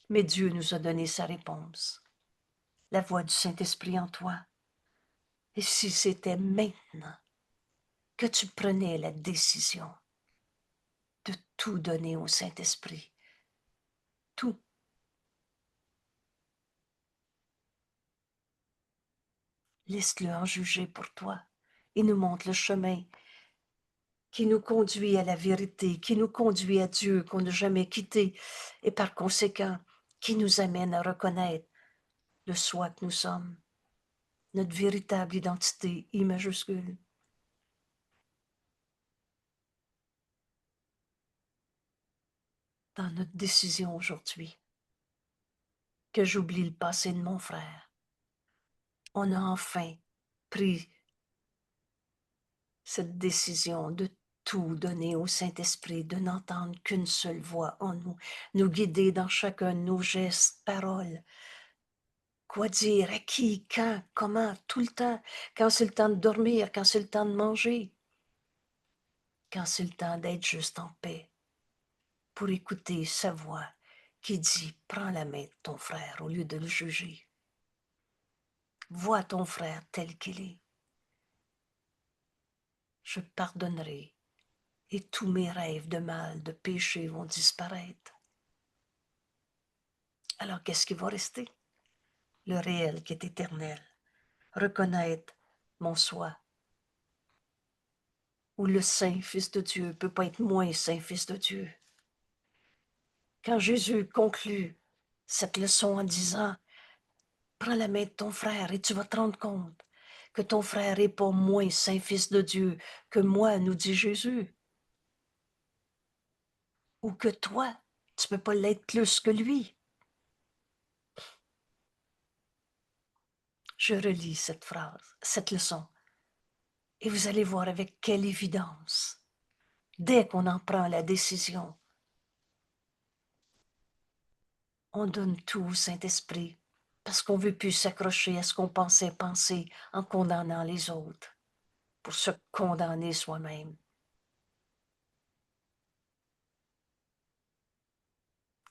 Mais Dieu nous a donné sa réponse, la voix du Saint-Esprit en toi. Et si c'était maintenant que tu prenais la décision de tout donner au Saint-Esprit, tout, laisse-le en juger pour toi. Il nous montre le chemin qui nous conduit à la vérité, qui nous conduit à Dieu qu'on n'a jamais quitté, et par conséquent, qui nous amène à reconnaître le soi que nous sommes, notre véritable identité, I majuscule. Dans notre décision aujourd'hui, que j'oublie le passé de mon frère, on a enfin pris cette décision de tout donner au Saint-Esprit, de n'entendre qu'une seule voix en nous, nous guider dans chacun de nos gestes, paroles. Quoi dire, à qui, quand, comment, tout le temps, quand c'est le temps de dormir, quand c'est le temps de manger, quand c'est le temps d'être juste en paix, pour écouter sa voix qui dit « Prends la main de ton frère au lieu de le juger. Vois ton frère tel qu'il est. Je pardonnerai et tous mes rêves de mal, de péché vont disparaître. » Alors qu'est-ce qui va rester? Le réel qui est éternel. Reconnaître mon soi. Ou le Saint Fils de Dieu ne peut pas être moins Saint Fils de Dieu. Quand Jésus conclut cette leçon en disant « Prends la main de ton frère et tu vas te rendre compte que ton frère n'est pas moins Saint Fils de Dieu que moi, nous dit Jésus. Ou que toi, tu ne peux pas l'être plus que lui. » Je relis cette phrase, cette leçon, et vous allez voir avec quelle évidence, dès qu'on en prend la décision, on donne tout au Saint-Esprit, parce qu'on ne veut plus s'accrocher à ce qu'on pensait penser en condamnant les autres, pour se condamner soi-même.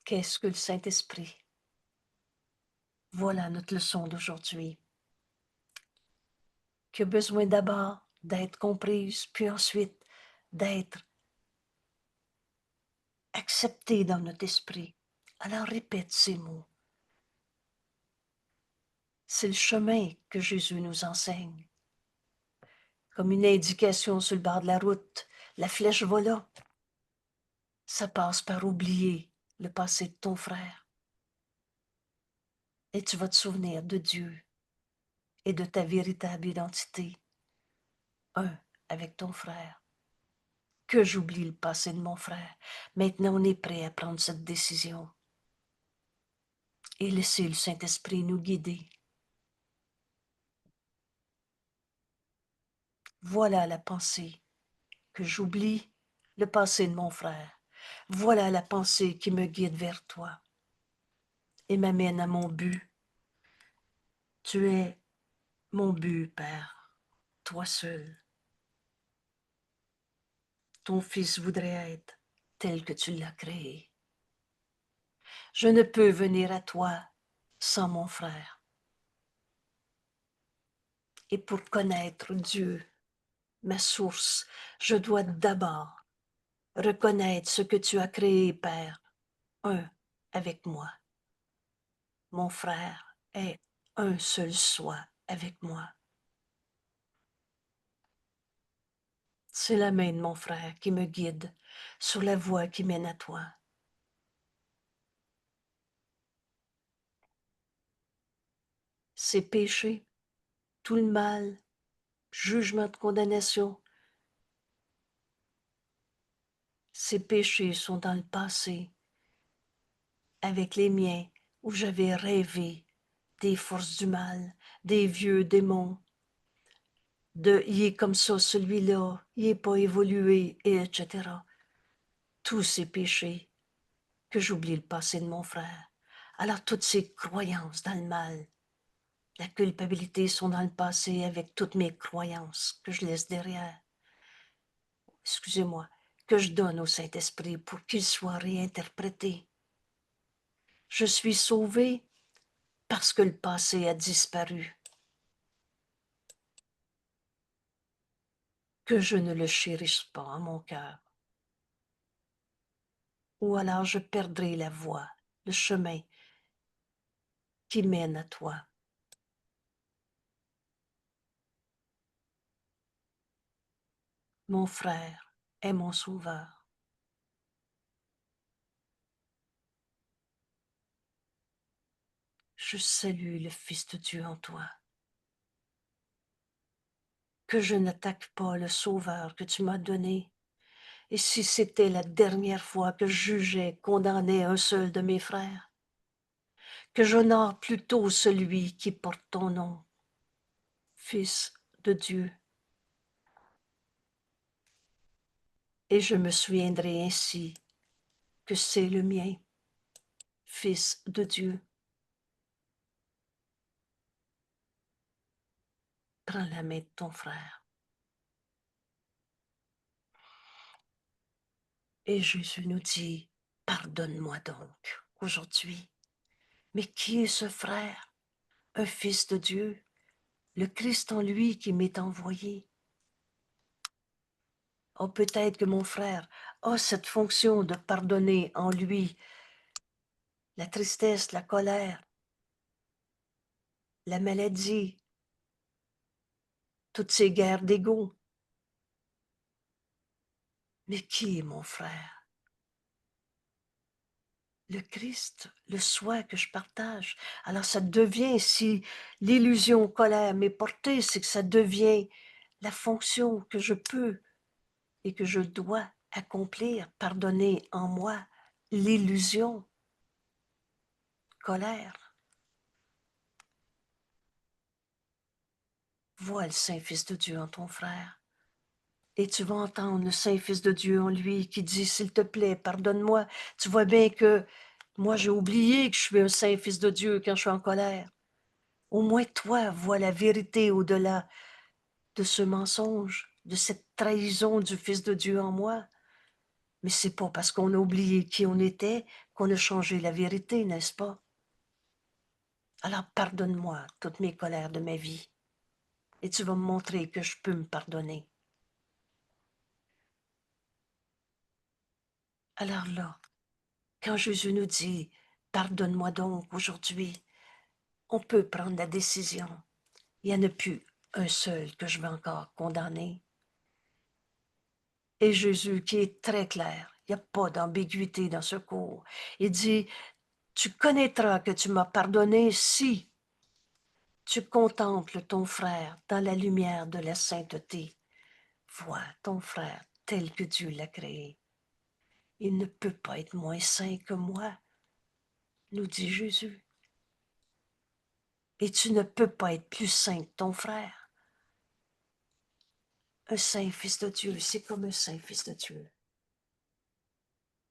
Qu'est-ce que le Saint-Esprit? Voilà notre leçon d'aujourd'hui, qui a besoin d'abord d'être comprise, puis ensuite d'être acceptée dans notre esprit. Alors répète ces mots. C'est le chemin que Jésus nous enseigne. Comme une indication sur le bord de la route, la flèche va là. Ça passe par oublier le passé de ton frère. Et tu vas te souvenir de Dieu et de ta véritable identité, un avec ton frère. Que j'oublie le passé de mon frère. Maintenant, on est prêt à prendre cette décision et laisser le Saint-Esprit nous guider. Voilà la pensée, que j'oublie le passé de mon frère. Voilà la pensée qui me guide vers toi et m'amène à mon but. Tu es mon but, Père, toi seul. Ton Fils voudrait être tel que tu l'as créé. Je ne peux venir à toi sans mon frère. Et pour connaître Dieu, ma source, je dois d'abord reconnaître ce que tu as créé, Père, un avec moi. Mon frère est un seul soi avec moi. C'est la main de mon frère qui me guide sur la voie qui mène à toi. Ses péchés, tout le mal, jugement de condamnation, ces péchés sont dans le passé, avec les miens, où j'avais rêvé des forces du mal, des vieux démons, de il est comme ça, celui-là, il n'est pas évolué, et etc. Tous ces péchés, que j'oublie le passé de mon frère. Alors toutes ces croyances dans le mal, la culpabilité sont dans le passé avec toutes mes croyances que je laisse derrière. Excusez-moi, que je donne au Saint-Esprit pour qu'il soit réinterprété. Je suis sauvé parce que le passé a disparu. Que je ne le chérisse pas en mon cœur. Ou alors je perdrai la voie, le chemin qui mène à toi. Mon frère est mon sauveur. Je salue le Fils de Dieu en toi. Que je n'attaque pas le Sauveur que tu m'as donné. Et si c'était la dernière fois que je jugeais, condamnais un seul de mes frères, que j'honore plutôt celui qui porte ton nom, Fils de Dieu. Et je me souviendrai ainsi que c'est le mien, Fils de Dieu. Prends la main de ton frère. Et Jésus nous dit, pardonne-moi donc aujourd'hui. Mais qui est ce frère? Un fils de Dieu, le Christ en lui qui m'est envoyé. Oh, peut-être que mon frère a cette fonction de pardonner en lui la tristesse, la colère, la maladie, toutes ces guerres d'ego. Mais qui est mon frère? Le Christ, le soi que je partage. Alors ça devient, si l'illusion colère m'est portée, c'est que ça devient la fonction que je peux et que je dois accomplir, pardonner en moi l'illusion colère. Vois le Saint-Fils de Dieu en ton frère. Et tu vas entendre le Saint-Fils de Dieu en lui qui dit, s'il te plaît, pardonne-moi. Tu vois bien que moi, j'ai oublié que je suis un Saint-Fils de Dieu quand je suis en colère. Au moins, toi, vois la vérité au-delà de ce mensonge, de cette trahison du Fils de Dieu en moi. Mais c'est pas parce qu'on a oublié qui on était qu'on a changé la vérité, n'est-ce pas? Alors pardonne-moi toutes mes colères de ma vie. Et tu vas me montrer que je peux me pardonner. Alors là, quand Jésus nous dit « Pardonne-moi donc aujourd'hui », on peut prendre la décision. Il n'y en a plus un seul que je vais encore condamner. Et Jésus qui est très clair, il n'y a pas d'ambiguïté dans ce cours. Il dit « Tu connaîtras que tu m'as pardonné si tu contemples ton frère dans la lumière de la sainteté. Vois ton frère tel que Dieu l'a créé. Il ne peut pas être moins saint que moi, nous dit Jésus. Et tu ne peux pas être plus saint que ton frère. Un saint fils de Dieu, c'est comme un saint fils de Dieu.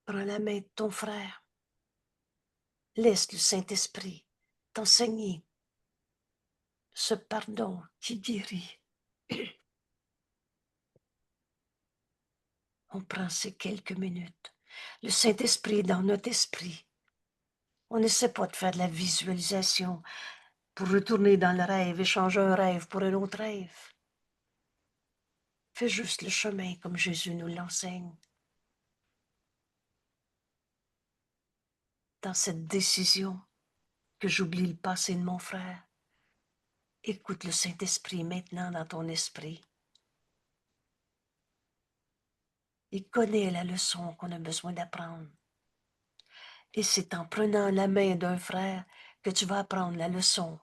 Prends la main de ton frère. Laisse le Saint-Esprit t'enseigner ce pardon qui guérit. On prend ces quelques minutes. Le Saint-Esprit est dans notre esprit. On n'essaie pas de faire de la visualisation pour retourner dans le rêve et changer un rêve pour un autre rêve. Fais juste le chemin comme Jésus nous l'enseigne. Dans cette décision que j'oublie le passé de mon frère, écoute le Saint-Esprit maintenant dans ton esprit. Il connaît la leçon qu'on a besoin d'apprendre. Et c'est en prenant la main d'un frère que tu vas apprendre la leçon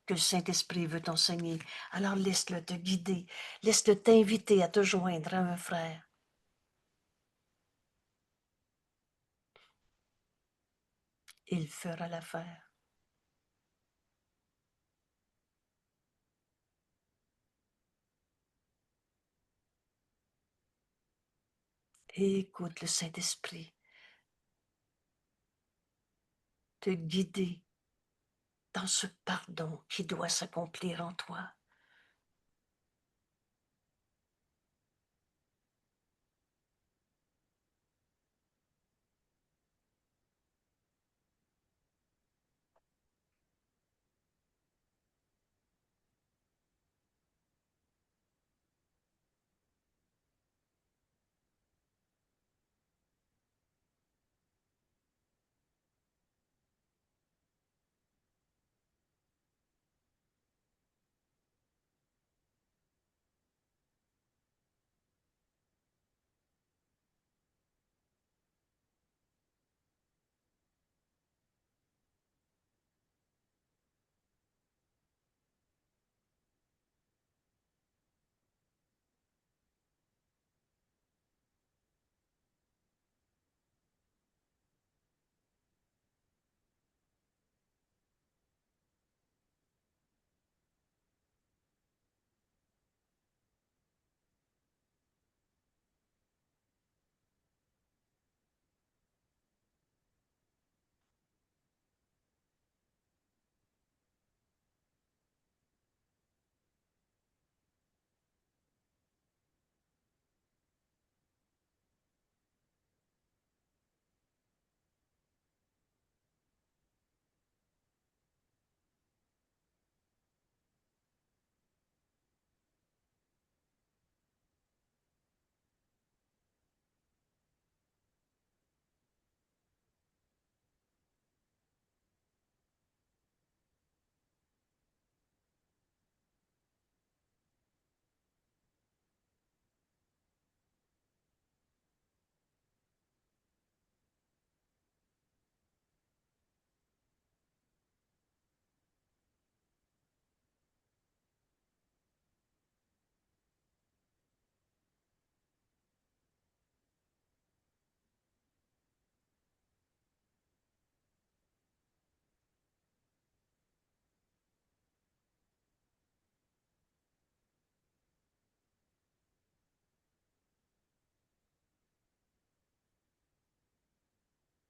que le Saint-Esprit veut t'enseigner. Alors laisse-le te guider, laisse-le t'inviter à te joindre à un frère. Il fera l'affaire. Et écoute le Saint-Esprit te guider dans ce pardon qui doit s'accomplir en toi.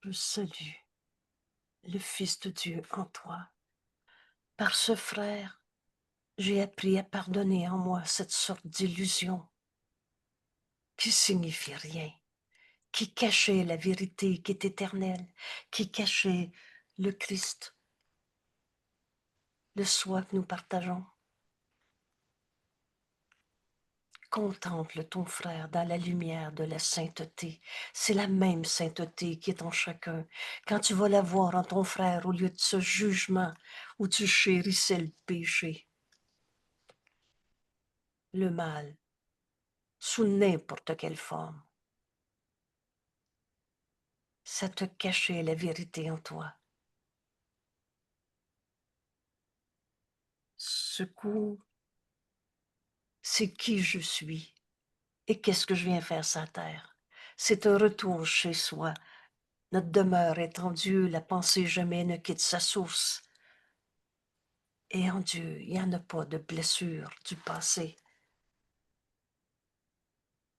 Je salue le Fils de Dieu en toi. Par ce frère, j'ai appris à pardonner en moi cette sorte d'illusion qui signifie rien, qui cachait la vérité qui est éternelle, qui cachait le Christ, le soi que nous partageons. Contemple ton frère dans la lumière de la sainteté. C'est la même sainteté qui est en chacun. Quand tu vas la voir en ton frère au lieu de ce jugement où tu chérissais le péché, le mal, sous n'importe quelle forme, ça te cachait la vérité en toi. Ce coup, c'est qui je suis et qu'est-ce que je viens faire sur la terre. C'est un retour chez soi. Notre demeure est en Dieu, la pensée jamais ne quitte sa source. Et en Dieu, il n'y en a pas de blessure du passé.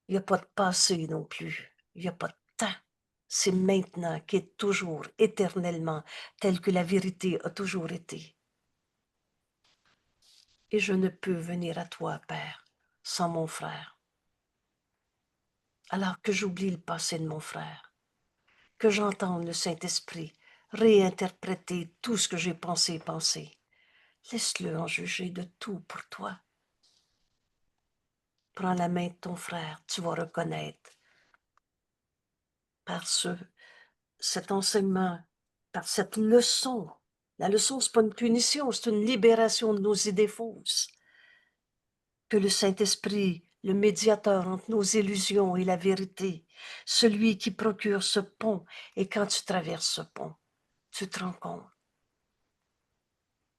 Il n'y a pas de passé non plus. Il n'y a pas de temps. C'est maintenant qui est toujours, éternellement, tel que la vérité a toujours été. Et je ne peux venir à toi, Père, sans mon frère. Alors que j'oublie le passé de mon frère, que j'entende le Saint-Esprit réinterpréter tout ce que j'ai pensé. Laisse-le en juger de tout pour toi. Prends la main de ton frère, tu vas reconnaître par cet enseignement, par cette leçon. La leçon, ce n'est pas une punition, c'est une libération de nos idées fausses. Que le Saint-Esprit le médiateur entre nos illusions et la vérité, celui qui procure ce pont. Et quand tu traverses ce pont, tu te rends compte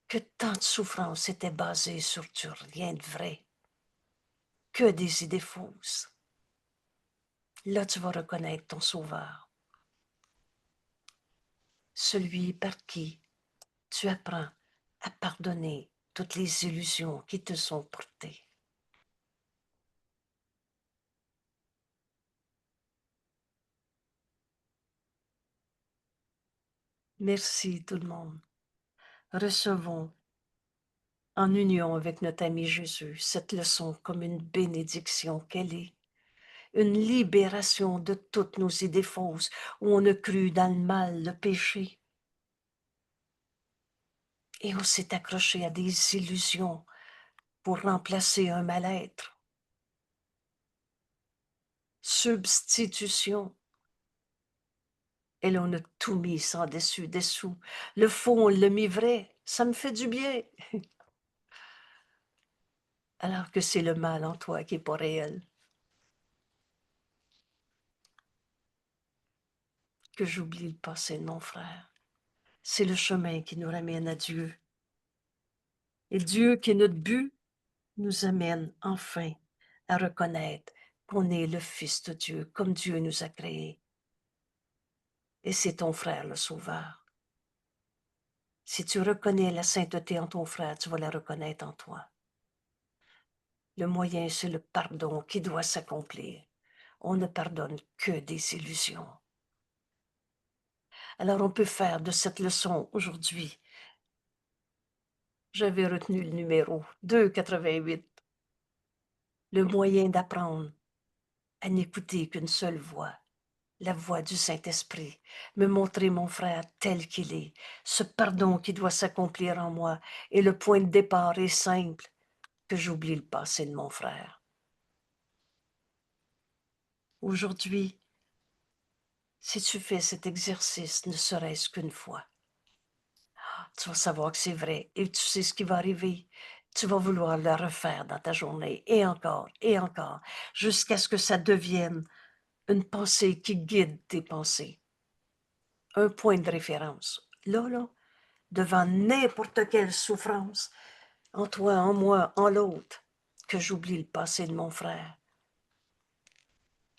que tant de souffrances étaient basées sur du rien de vrai, que des idées fausses. Là, tu vas reconnaître ton Sauveur, celui par qui tu apprends à pardonner toutes les illusions qui te sont portées. Merci tout le monde. Recevons en union avec notre ami Jésus cette leçon comme une bénédiction qu'elle est, une libération de toutes nos idées fausses où on a cru dans le mal, le péché, et on s'est accroché à des illusions pour remplacer un mal-être. Substitution. Et là, on a tout mis sans dessus, dessous. Le faux, on l'a mis vrai. Ça me fait du bien. Alors que c'est le mal en toi qui n'est pas réel. Que j'oublie le passé de mon frère. C'est le chemin qui nous ramène à Dieu. Et Dieu, qui est notre but, nous amène enfin à reconnaître qu'on est le Fils de Dieu, comme Dieu nous a créés. Et c'est ton frère le Sauveur. Si tu reconnais la sainteté en ton frère, tu vas la reconnaître en toi. Le moyen, c'est le pardon qui doit s'accomplir. On ne pardonne que des illusions. Alors on peut faire de cette leçon aujourd'hui. J'avais retenu le numéro 288. Le moyen d'apprendre à n'écouter qu'une seule voix, la voix du Saint-Esprit, me montrer mon frère tel qu'il est, ce pardon qui doit s'accomplir en moi, et le point de départ est simple, que j'oublie le passé de mon frère. Aujourd'hui, si tu fais cet exercice, ne serait-ce qu'une fois, tu vas savoir que c'est vrai et tu sais ce qui va arriver. Tu vas vouloir le refaire dans ta journée et encore, jusqu'à ce que ça devienne une pensée qui guide tes pensées, un point de référence. Là, devant n'importe quelle souffrance, en toi, en moi, en l'autre, que j'oublie le passé de mon frère.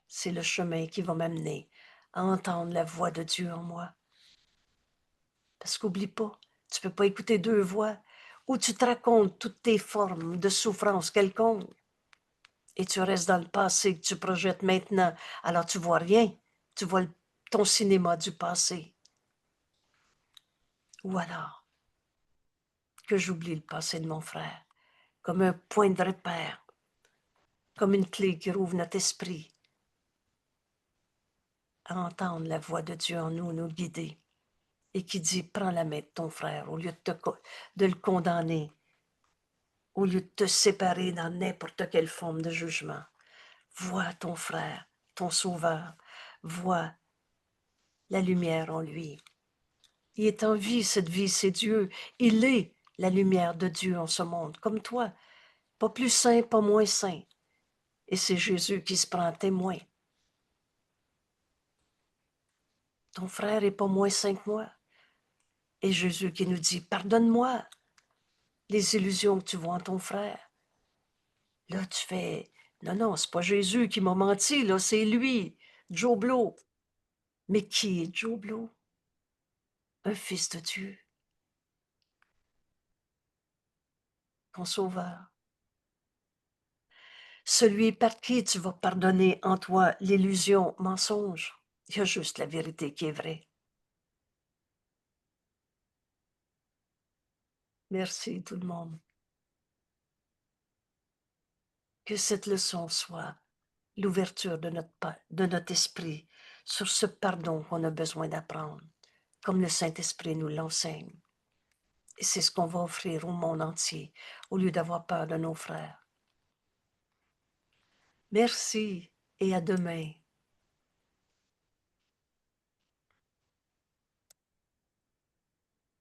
C'est le chemin qui va m'amener à entendre la voix de Dieu en moi. Parce qu'oublie pas, tu peux pas écouter deux voix où tu te racontes toutes tes formes de souffrance quelconque et tu restes dans le passé que tu projettes maintenant. Alors tu vois rien, tu vois ton cinéma du passé. Ou alors que j'oublie le passé de mon frère, comme un point de repère, comme une clé qui rouvre notre esprit à entendre la voix de Dieu en nous, nous guider, et qui dit, prends la main de ton frère au lieu de le condamner, au lieu de te séparer dans n'importe quelle forme de jugement. Vois ton frère, ton sauveur, vois la lumière en lui. Il est en vie, cette vie, c'est Dieu. Il est la lumière de Dieu en ce monde, comme toi. Pas plus saint, pas moins saint. Et c'est Jésus qui se prend témoin. Ton frère est pas moins saint que moi. Et Jésus qui nous dit, pardonne-moi les illusions que tu vois en ton frère. Là, tu fais, non, c'est pas Jésus qui m'a menti, là, c'est lui, Joe Blow. Mais qui est Joe Blow? Un fils de Dieu, ton sauveur. Celui par qui tu vas pardonner en toi l'illusion, mensonge. Il y a juste la vérité qui est vraie. Merci tout le monde. Que cette leçon soit l'ouverture de notre esprit sur ce pardon qu'on a besoin d'apprendre, comme le Saint-Esprit nous l'enseigne. Et c'est ce qu'on va offrir au monde entier, au lieu d'avoir peur de nos frères. Merci et à demain.